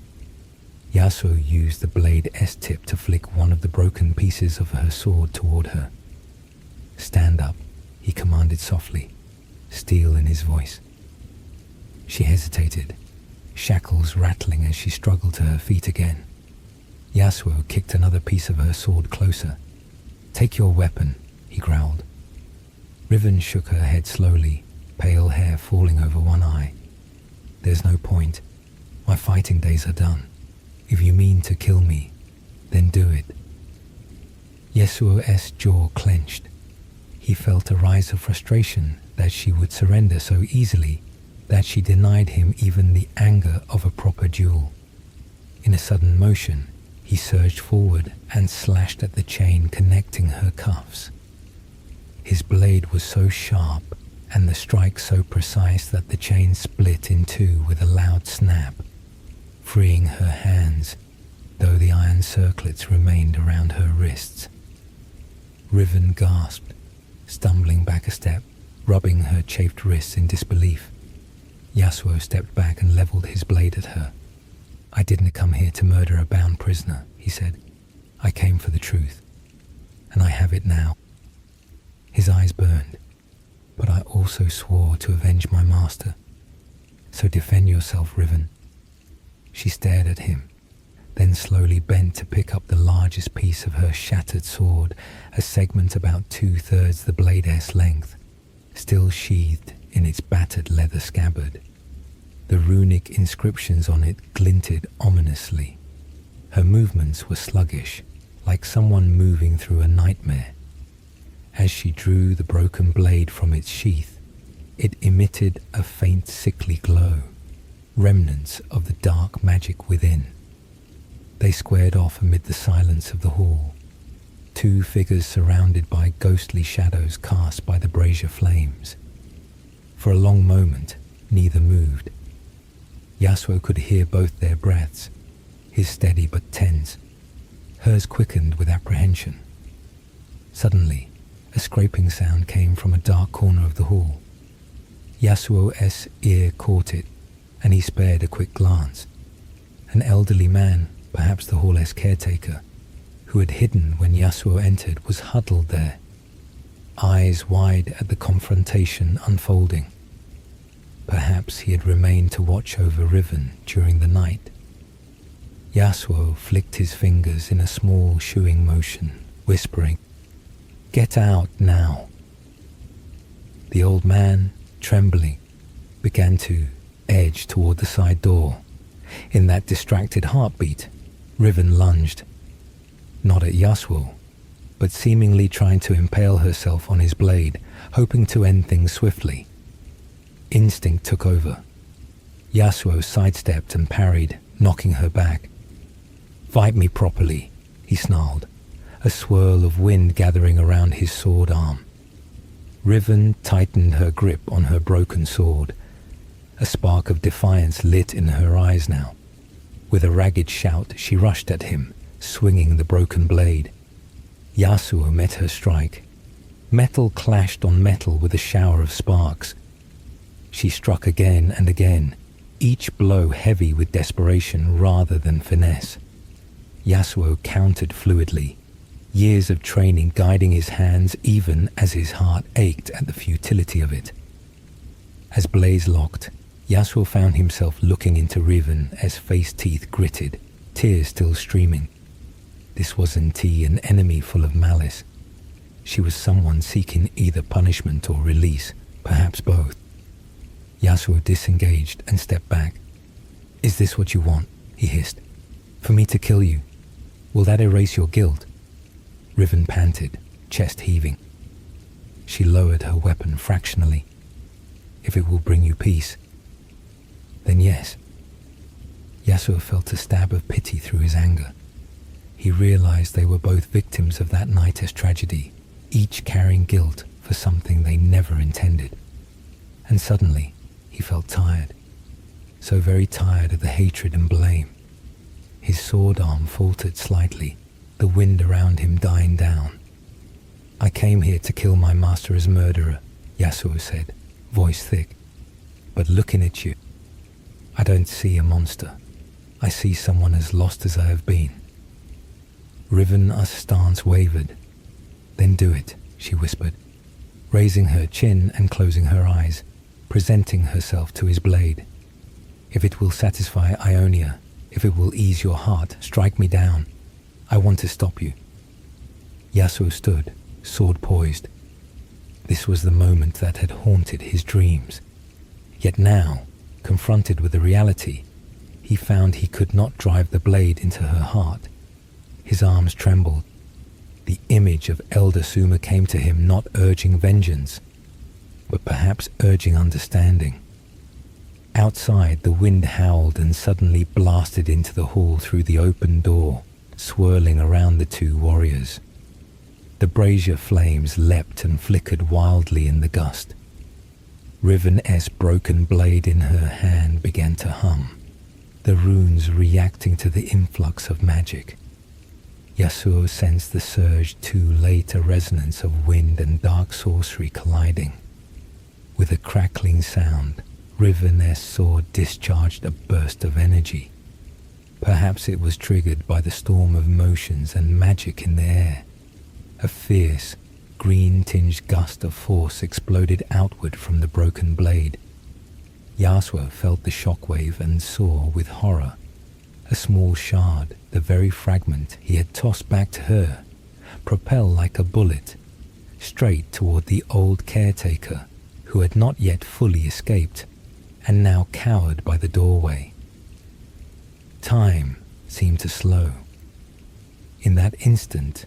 Yasuo used the blade-esque tip to flick one of the broken pieces of her sword toward her. "Stand up," he commanded softly, steel in his voice. She hesitated, shackles rattling as she struggled to her feet again. Yasuo kicked another piece of her sword closer. "Take your weapon," he growled. Riven shook her head slowly, pale hair falling over one eye. "There's no point. My fighting days are done. If you mean to kill me, then do it." Yasuo's jaw clenched. He felt a rise of frustration that she would surrender so easily, that she denied him even the anger of a proper duel. In a sudden motion, he surged forward and slashed at the chain connecting her cuffs. His blade was so sharp and the strike so precise that the chain split in two with a loud snap, freeing her hands, though the iron circlets remained around her wrists. Riven gasped, stumbling back a step, rubbing her chafed wrists in disbelief. Yasuo stepped back and leveled his blade at her. "I didn't come here to murder a bound prisoner," he said. "I came for the truth, and I have it now." His eyes burned. "But I also swore to avenge my master. So defend yourself, Riven." She stared at him, then slowly bent to pick up the largest piece of her shattered sword, a segment about 2/3 the blade's length, still sheathed in its battered leather scabbard. The runic inscriptions on it glinted ominously. Her movements were sluggish, like someone moving through a nightmare. As she drew the broken blade from its sheath, it emitted a faint sickly glow, remnants of the dark magic within. They squared off amid the silence of the hall, two figures surrounded by ghostly shadows cast by the brazier flames. For a long moment, neither moved. Yasuo could hear both their breaths, his steady but tense, hers quickened with apprehension. Suddenly, a scraping sound came from a dark corner of the hall. Yasuo's ear caught it, and he spared a quick glance. An elderly man, perhaps the hall's caretaker, who had hidden when Yasuo entered, was huddled there, eyes wide at the confrontation unfolding. Perhaps he had remained to watch over Riven during the night. Yasuo flicked his fingers in a small shooing motion, whispering, "Get out now." The old man, trembling, began to edge toward the side door. In that distracted heartbeat, Riven lunged, not at Yasuo, but seemingly trying to impale herself on his blade, hoping to end things swiftly. Instinct took over. Yasuo sidestepped and parried, knocking her back. "Fight me properly," he snarled, a swirl of wind gathering around his sword arm. Riven tightened her grip on her broken sword. A spark of defiance lit in her eyes now. With a ragged shout, she rushed at him, swinging the broken blade. Yasuo met her strike. Metal clashed on metal with a shower of sparks. She struck again and again, each blow heavy with desperation rather than finesse. Yasuo countered fluidly, years of training guiding his hands even as his heart ached at the futility of it. As blades locked, Yasuo found himself looking into Riven as face teeth gritted, tears still streaming. This wasn't an enemy full of malice. She was someone seeking either punishment or release, perhaps both. Yasuo disengaged and stepped back. "Is this what you want?" he hissed. "For me to kill you? Will that erase your guilt?" Riven panted, chest heaving. She lowered her weapon fractionally. "If it will bring you peace, then yes." Yasuo felt a stab of pity through his anger. He realized they were both victims of that night's tragedy, each carrying guilt for something they never intended. And suddenly, he felt tired, so very tired of the hatred and blame. His sword arm faltered slightly, the wind around him dying down. "I came here to kill my master as murderer," Yasuo said, voice thick. "But looking at you, I don't see a monster. I see someone as lost as I have been." Riven's stance wavered. "Then do it," she whispered, raising her chin and closing her eyes, presenting herself to his blade. "If it will satisfy Ionia, if it will ease your heart, strike me down. I want to stop you." Yasuo stood, sword poised. This was the moment that had haunted his dreams. Yet now, confronted with the reality, he found he could not drive the blade into her heart. His arms trembled. The image of Elder Suma came to him, not urging vengeance, but perhaps urging understanding. Outside, the wind howled and suddenly blasted into the hall through the open door, swirling around the two warriors. The brazier flames leapt and flickered wildly in the gust. Riven's broken blade in her hand began to hum, the runes reacting to the influx of magic. Yasuo sensed the surge too late, a resonance of wind and dark sorcery colliding. With a crackling sound, Riven's sword discharged a burst of energy. Perhaps it was triggered by the storm of emotions and magic in the air. A fierce, green-tinged gust of force exploded outward from the broken blade. Yasuo felt the shockwave and saw with horror a small shard, the very fragment he had tossed back to her, propel like a bullet, straight toward the old caretaker who had not yet fully escaped and now cowered by the doorway. Time seemed to slow. In that instant,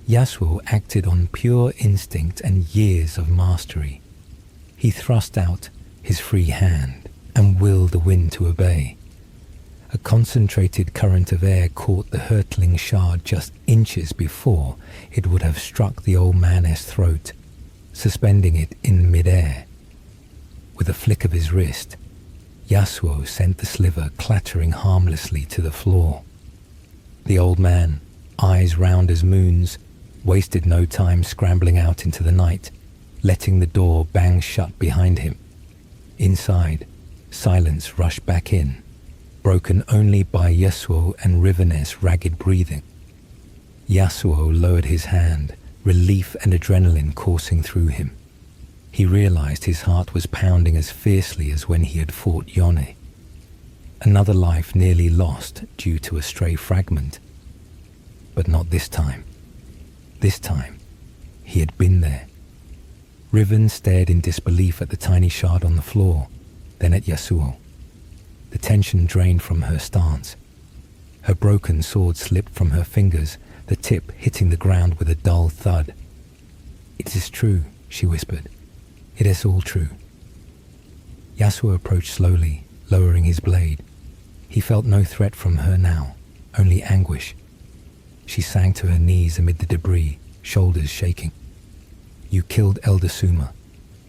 Yasuo acted on pure instinct and years of mastery. He thrust out his free hand and willed the wind to obey. A concentrated current of air caught the hurtling shard just inches before it would have struck the old man's throat, suspending it in midair. With a flick of his wrist, Yasuo sent the sliver clattering harmlessly to the floor. The old man, eyes round as moons, wasted no time scrambling out into the night, letting the door bang shut behind him. Inside, silence rushed back in, broken only by Yasuo and Riven's ragged breathing. Yasuo lowered his hand, relief and adrenaline coursing through him. He realized his heart was pounding as fiercely as when he had fought Yone. Another life nearly lost due to a stray fragment. But not this time. This time, he had been there. Riven stared in disbelief at the tiny shard on the floor, then at Yasuo. The tension drained from her stance. Her broken sword slipped from her fingers, the tip hitting the ground with a dull thud. "It is true," she whispered. "It is all true." Yasuo approached slowly, lowering his blade. He felt no threat from her now, only anguish. She sank to her knees amid the debris, shoulders shaking. "You killed Elder Suma,"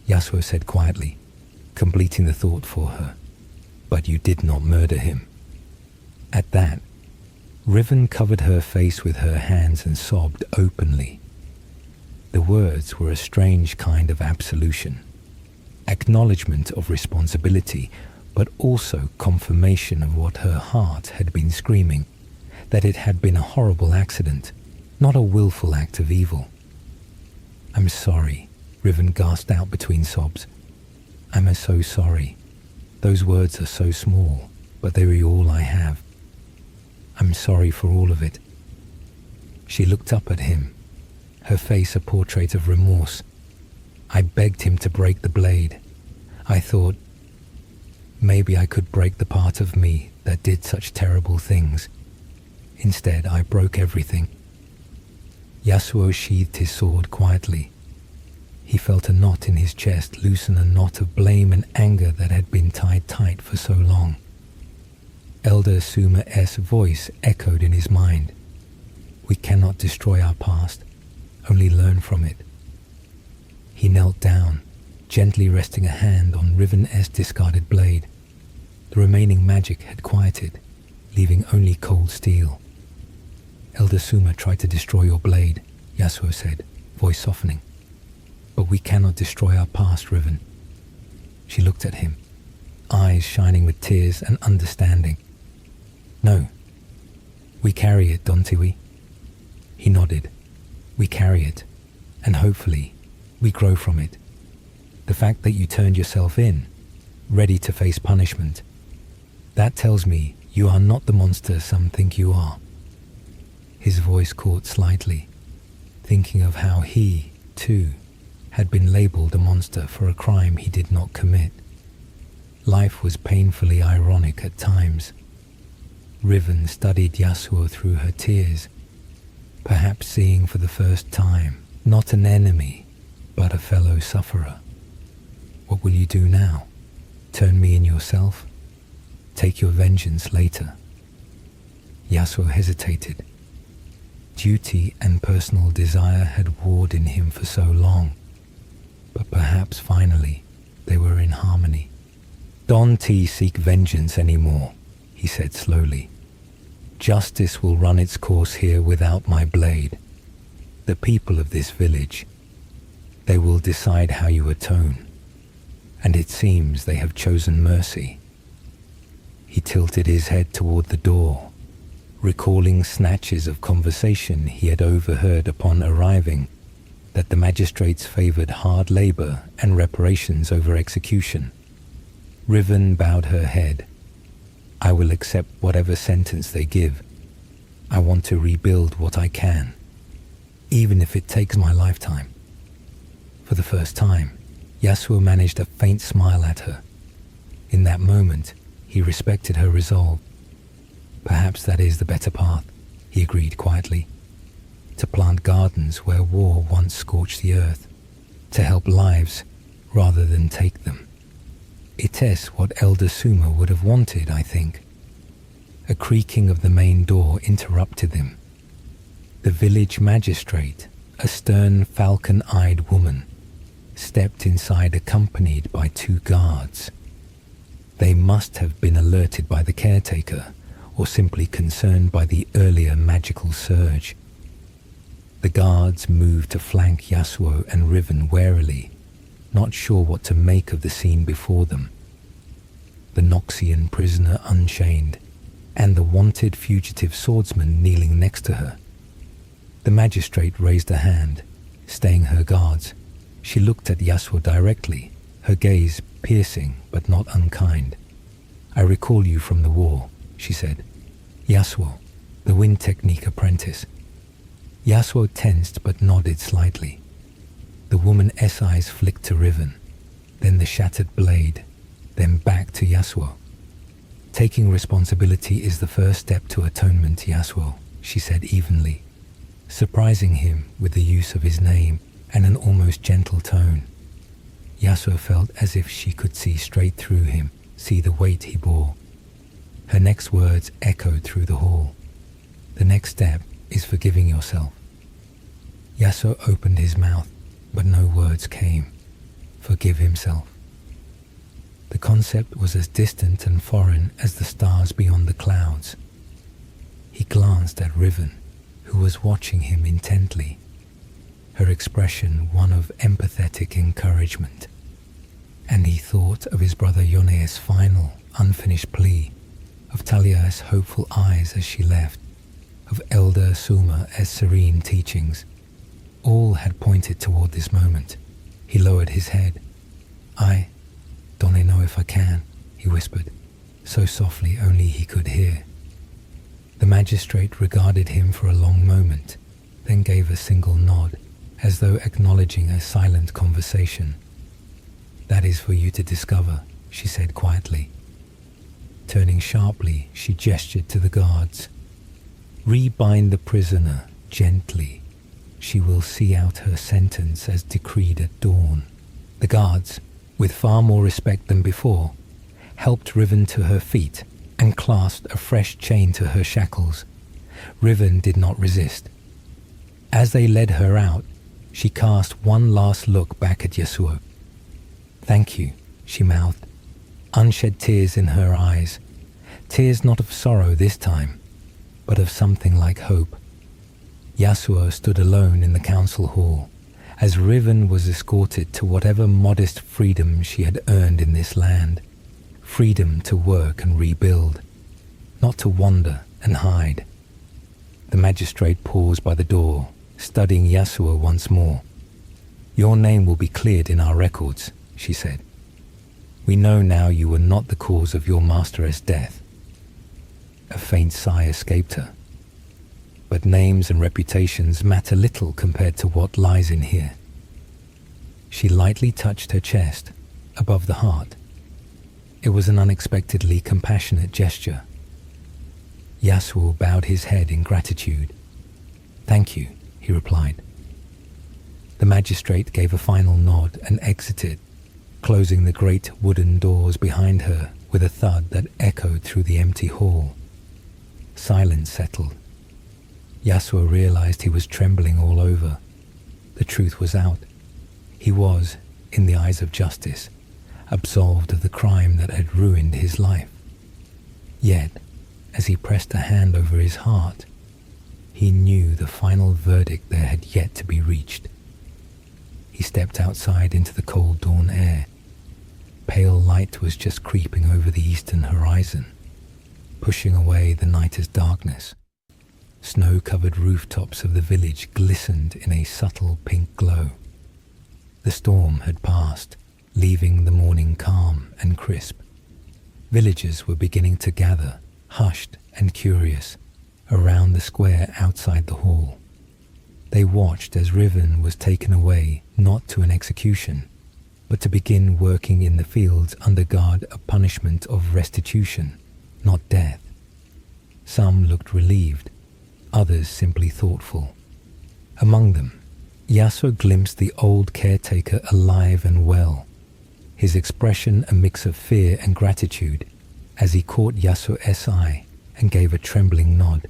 Yasuo said quietly, completing the thought for her. "But you did not murder him." At that, Riven covered her face with her hands and sobbed openly. The words were a strange kind of absolution, acknowledgement of responsibility, but also confirmation of what her heart had been screaming, that it had been a horrible accident, not a willful act of evil. "I'm sorry," Riven gasped out between sobs. "I'm so sorry. Those words are so small, but they were all I have. I'm sorry for all of it." She looked up at him, her face a portrait of remorse. "I begged him to break the blade. I thought maybe I could break the part of me that did such terrible things. Instead, I broke everything." Yasuo sheathed his sword quietly. He felt a knot in his chest loosen, a knot of blame and anger that had been tied tight for so long. Elder Suma's voice echoed in his mind. "We cannot destroy our past, only learn from it." He knelt down, gently resting a hand on Riven's discarded blade. The remaining magic had quieted, leaving only cold steel. "Elder Suma tried to destroy your blade," Yasuo said, voice softening. "But we cannot destroy our past, Riven." She looked at him, eyes shining with tears and understanding. "No. We carry it, don't we?" He nodded. "We carry it, and hopefully, we grow from it. The fact that you turned yourself in, ready to face punishment, that tells me you are not the monster some think you are." His voice caught slightly, thinking of how he, too, had been labeled a monster for a crime he did not commit. Life was painfully ironic at times. Riven studied Yasuo through her tears, perhaps seeing for the first time not an enemy, but a fellow sufferer. "What will you do now? Turn me in yourself? Take your vengeance later?" Yasuo hesitated. Duty and personal desire had warred in him for so long, but perhaps finally they were in harmony. "Don't seek vengeance anymore," he said slowly. "Justice will run its course here without my blade. The people of this village, they will decide how you atone. and it seems they have chosen mercy." He tilted his head toward the door, recalling snatches of conversation he had overheard upon arriving, that the magistrates favored hard labor and reparations over execution. Riven bowed her head. "I will accept whatever sentence they give. I want to rebuild what I can, even if it takes my lifetime." For the first time, Yasuo managed a faint smile at her. In that moment, he respected her resolve. "Perhaps that is the better path," he agreed quietly. "To plant gardens where war once scorched the earth, to help lives rather than take them. It is what Elder Suma would have wanted, I think." A creaking of the main door interrupted them. The village magistrate, a stern, falcon-eyed woman, stepped inside accompanied by 2 guards. They must have been alerted by the caretaker, or simply concerned by the earlier magical surge. The guards moved to flank Yasuo and Riven warily, not sure what to make of the scene before them. The Noxian prisoner unchained, and the wanted fugitive swordsman kneeling next to her. The magistrate raised a hand, staying her guards. She looked at Yasuo directly, her gaze piercing but not unkind. "I recall you from the war," she said. "Yasuo, the wind technique apprentice." Yasuo tensed but nodded slightly. The woman's eyes flicked to Riven, then the shattered blade, then back to Yasuo. "Taking responsibility is the first step to atonement, Yasuo," she said evenly, surprising him with the use of his name and an almost gentle tone. Yasuo felt as if she could see straight through him, see the weight he bore. Her next words echoed through the hall. "The next step is forgiving yourself." Yasuo opened his mouth, but no words came. Forgive himself. The concept was as distant and foreign as the stars beyond the clouds. He glanced at Riven, who was watching him intently, her expression one of empathetic encouragement. And he thought of his brother Yone's final, unfinished plea, of Talia's hopeful eyes as she left, of Elder Suma's serene teachings. All had pointed toward this moment. He lowered his head. "I don't know if I can," he whispered, so softly only he could hear. The magistrate regarded him for a long moment, then gave a single nod, as though acknowledging a silent conversation. "That is for you to discover," she said quietly. Turning sharply, she gestured to the guards. "Rebind the prisoner gently. She will see out her sentence as decreed at dawn." The guards, with far more respect than before, helped Riven to her feet and clasped a fresh chain to her shackles. Riven did not resist. As they led her out, she cast one last look back at Yasuo. "Thank you," she mouthed, unshed tears in her eyes. Tears not of sorrow this time, but of something like hope. Yasuo stood alone in the council hall, as Riven was escorted to whatever modest freedom she had earned in this land. Freedom to work and rebuild, not to wander and hide. The magistrate paused by the door, studying Yasuo once more. "Your name will be cleared in our records," she said. "We know now you were not the cause of your master's death." A faint sigh escaped her. But names and reputations matter little compared to what lies in here. She lightly touched her chest, above the heart. It was an unexpectedly compassionate gesture. Yasuo bowed his head in gratitude. "Thank you," he replied. The magistrate gave a final nod and exited, closing the great wooden doors behind her with a thud that echoed through the empty hall. Silence settled. Yasuo realized he was trembling all over. The truth was out. He was, in the eyes of justice, absolved of the crime that had ruined his life. Yet, as he pressed a hand over his heart, he knew the final verdict there had yet to be reached. He stepped outside into the cold dawn air. Pale light was just creeping over the eastern horizon, pushing away the night's darkness. Snow-covered rooftops of the village glistened in a subtle pink glow. The storm had passed, leaving the morning calm and crisp. Villagers were beginning to gather, hushed and curious, around the square outside the hall. They watched as Riven was taken away, not to an execution, but to begin working in the fields under guard a punishment of restitution, not death. Some looked relieved, others simply thoughtful. Among them, Yasuo glimpsed the old caretaker alive and well, his expression a mix of fear and gratitude as he caught Yasuo's eye and gave a trembling nod.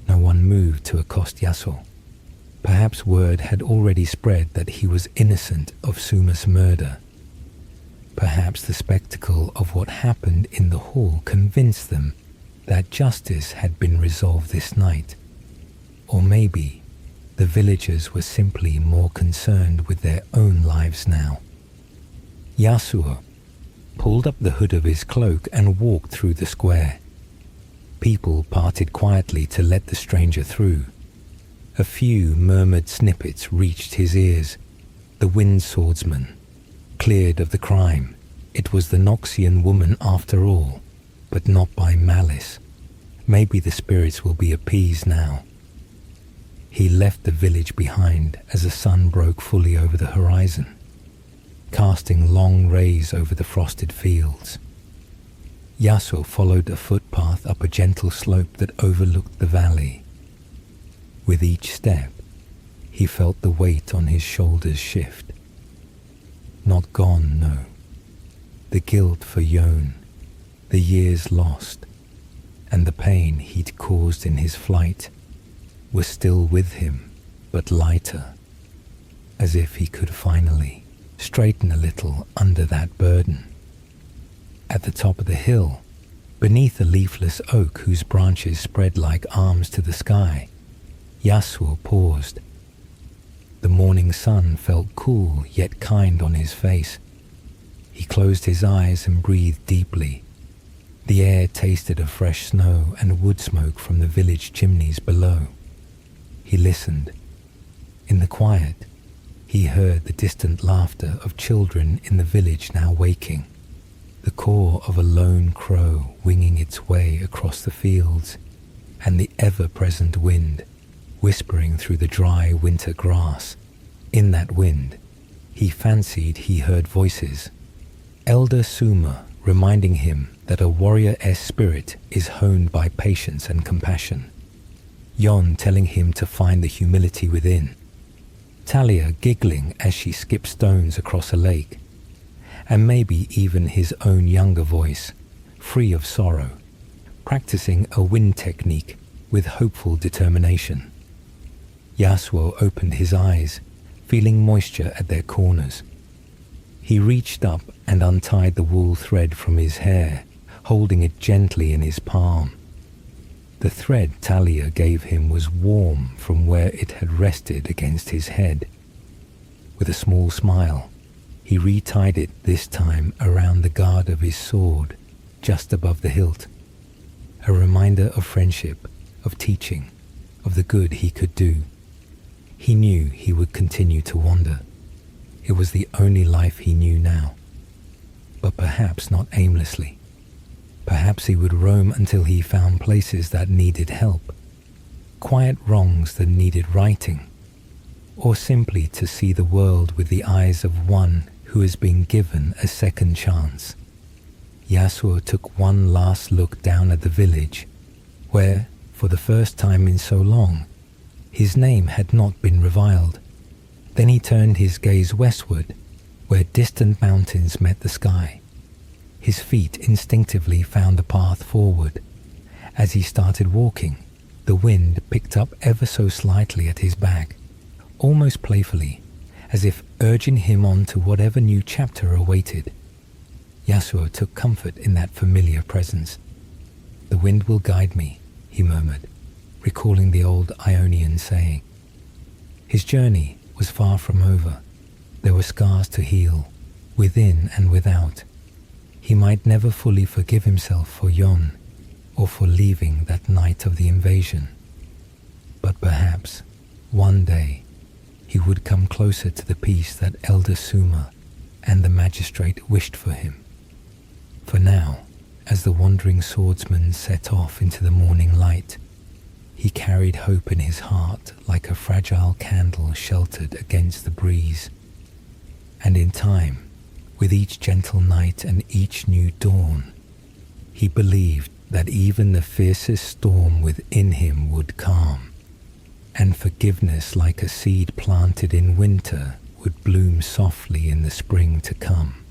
No one moved to accost Yasuo. Perhaps word had already spread that he was innocent of Suma's murder. Perhaps the spectacle of what happened in the hall convinced them that justice had been resolved this night. Or maybe the villagers were simply more concerned with their own lives now. Yasuo pulled up the hood of his cloak and walked through the square. People parted quietly to let the stranger through. A few murmured snippets reached his ears. The wind swordsman, cleared of the crime. It was the Noxian woman after all, but not by malice. Maybe the spirits will be appeased now. He left the village behind as the sun broke fully over the horizon, casting long rays over the frosted fields. Yasuo followed a footpath up a gentle slope that overlooked the valley. With each step, he felt the weight on his shoulders shift. Not gone, no. The guilt for Yone, the years lost, and the pain he'd caused in his flight was still with him, but lighter, as if he could finally straighten a little under that burden. At the top of the hill, beneath a leafless oak whose branches spread like arms to the sky, Yasuo paused. The morning sun felt cool yet kind on his face. He closed his eyes and breathed deeply. The air tasted of fresh snow and wood smoke from the village chimneys below. He listened. In the quiet, he heard the distant laughter of children in the village now waking, the caw of a lone crow winging its way across the fields, and the ever-present wind whispering through the dry winter grass. In that wind, he fancied he heard voices. Elder Suma reminding him that a warrior's spirit is honed by patience and compassion. Yone telling him to find the humility within. Talia giggling as she skipped stones across a lake. And maybe even his own younger voice, free of sorrow, practicing a wind technique with hopeful determination. Yasuo opened his eyes, feeling moisture at their corners. He reached up and untied the wool thread from his hair, holding it gently in his palm. The thread Talia gave him was warm from where it had rested against his head. With a small smile, he retied it this time around the guard of his sword, just above the hilt. A reminder of friendship, of teaching, of the good he could do. He knew he would continue to wander. It was the only life he knew now. But perhaps not aimlessly. Perhaps he would roam until he found places that needed help, quiet wrongs that needed righting, or simply to see the world with the eyes of one who has been given a second chance. Yasuo took one last look down at the village, where, for the first time in so long, his name had not been reviled. Then he turned his gaze westward, where distant mountains met the sky. His feet instinctively found the path forward. As he started walking, the wind picked up ever so slightly at his back, almost playfully, as if urging him on to whatever new chapter awaited. Yasuo took comfort in that familiar presence. "The wind will guide me," he murmured, recalling the old Ionian saying. His journey was far from over. There were scars to heal, within and without. He might never fully forgive himself for Yone or for leaving that night of the invasion. But perhaps, one day, he would come closer to the peace that Elder Suma and the magistrate wished for him. For now, as the wandering swordsman set off into the morning light, he carried hope in his heart like a fragile candle sheltered against the breeze. And in time, with each gentle night and each new dawn, he believed that even the fiercest storm within him would calm, and forgiveness like a seed planted in winter would bloom softly in the spring to come.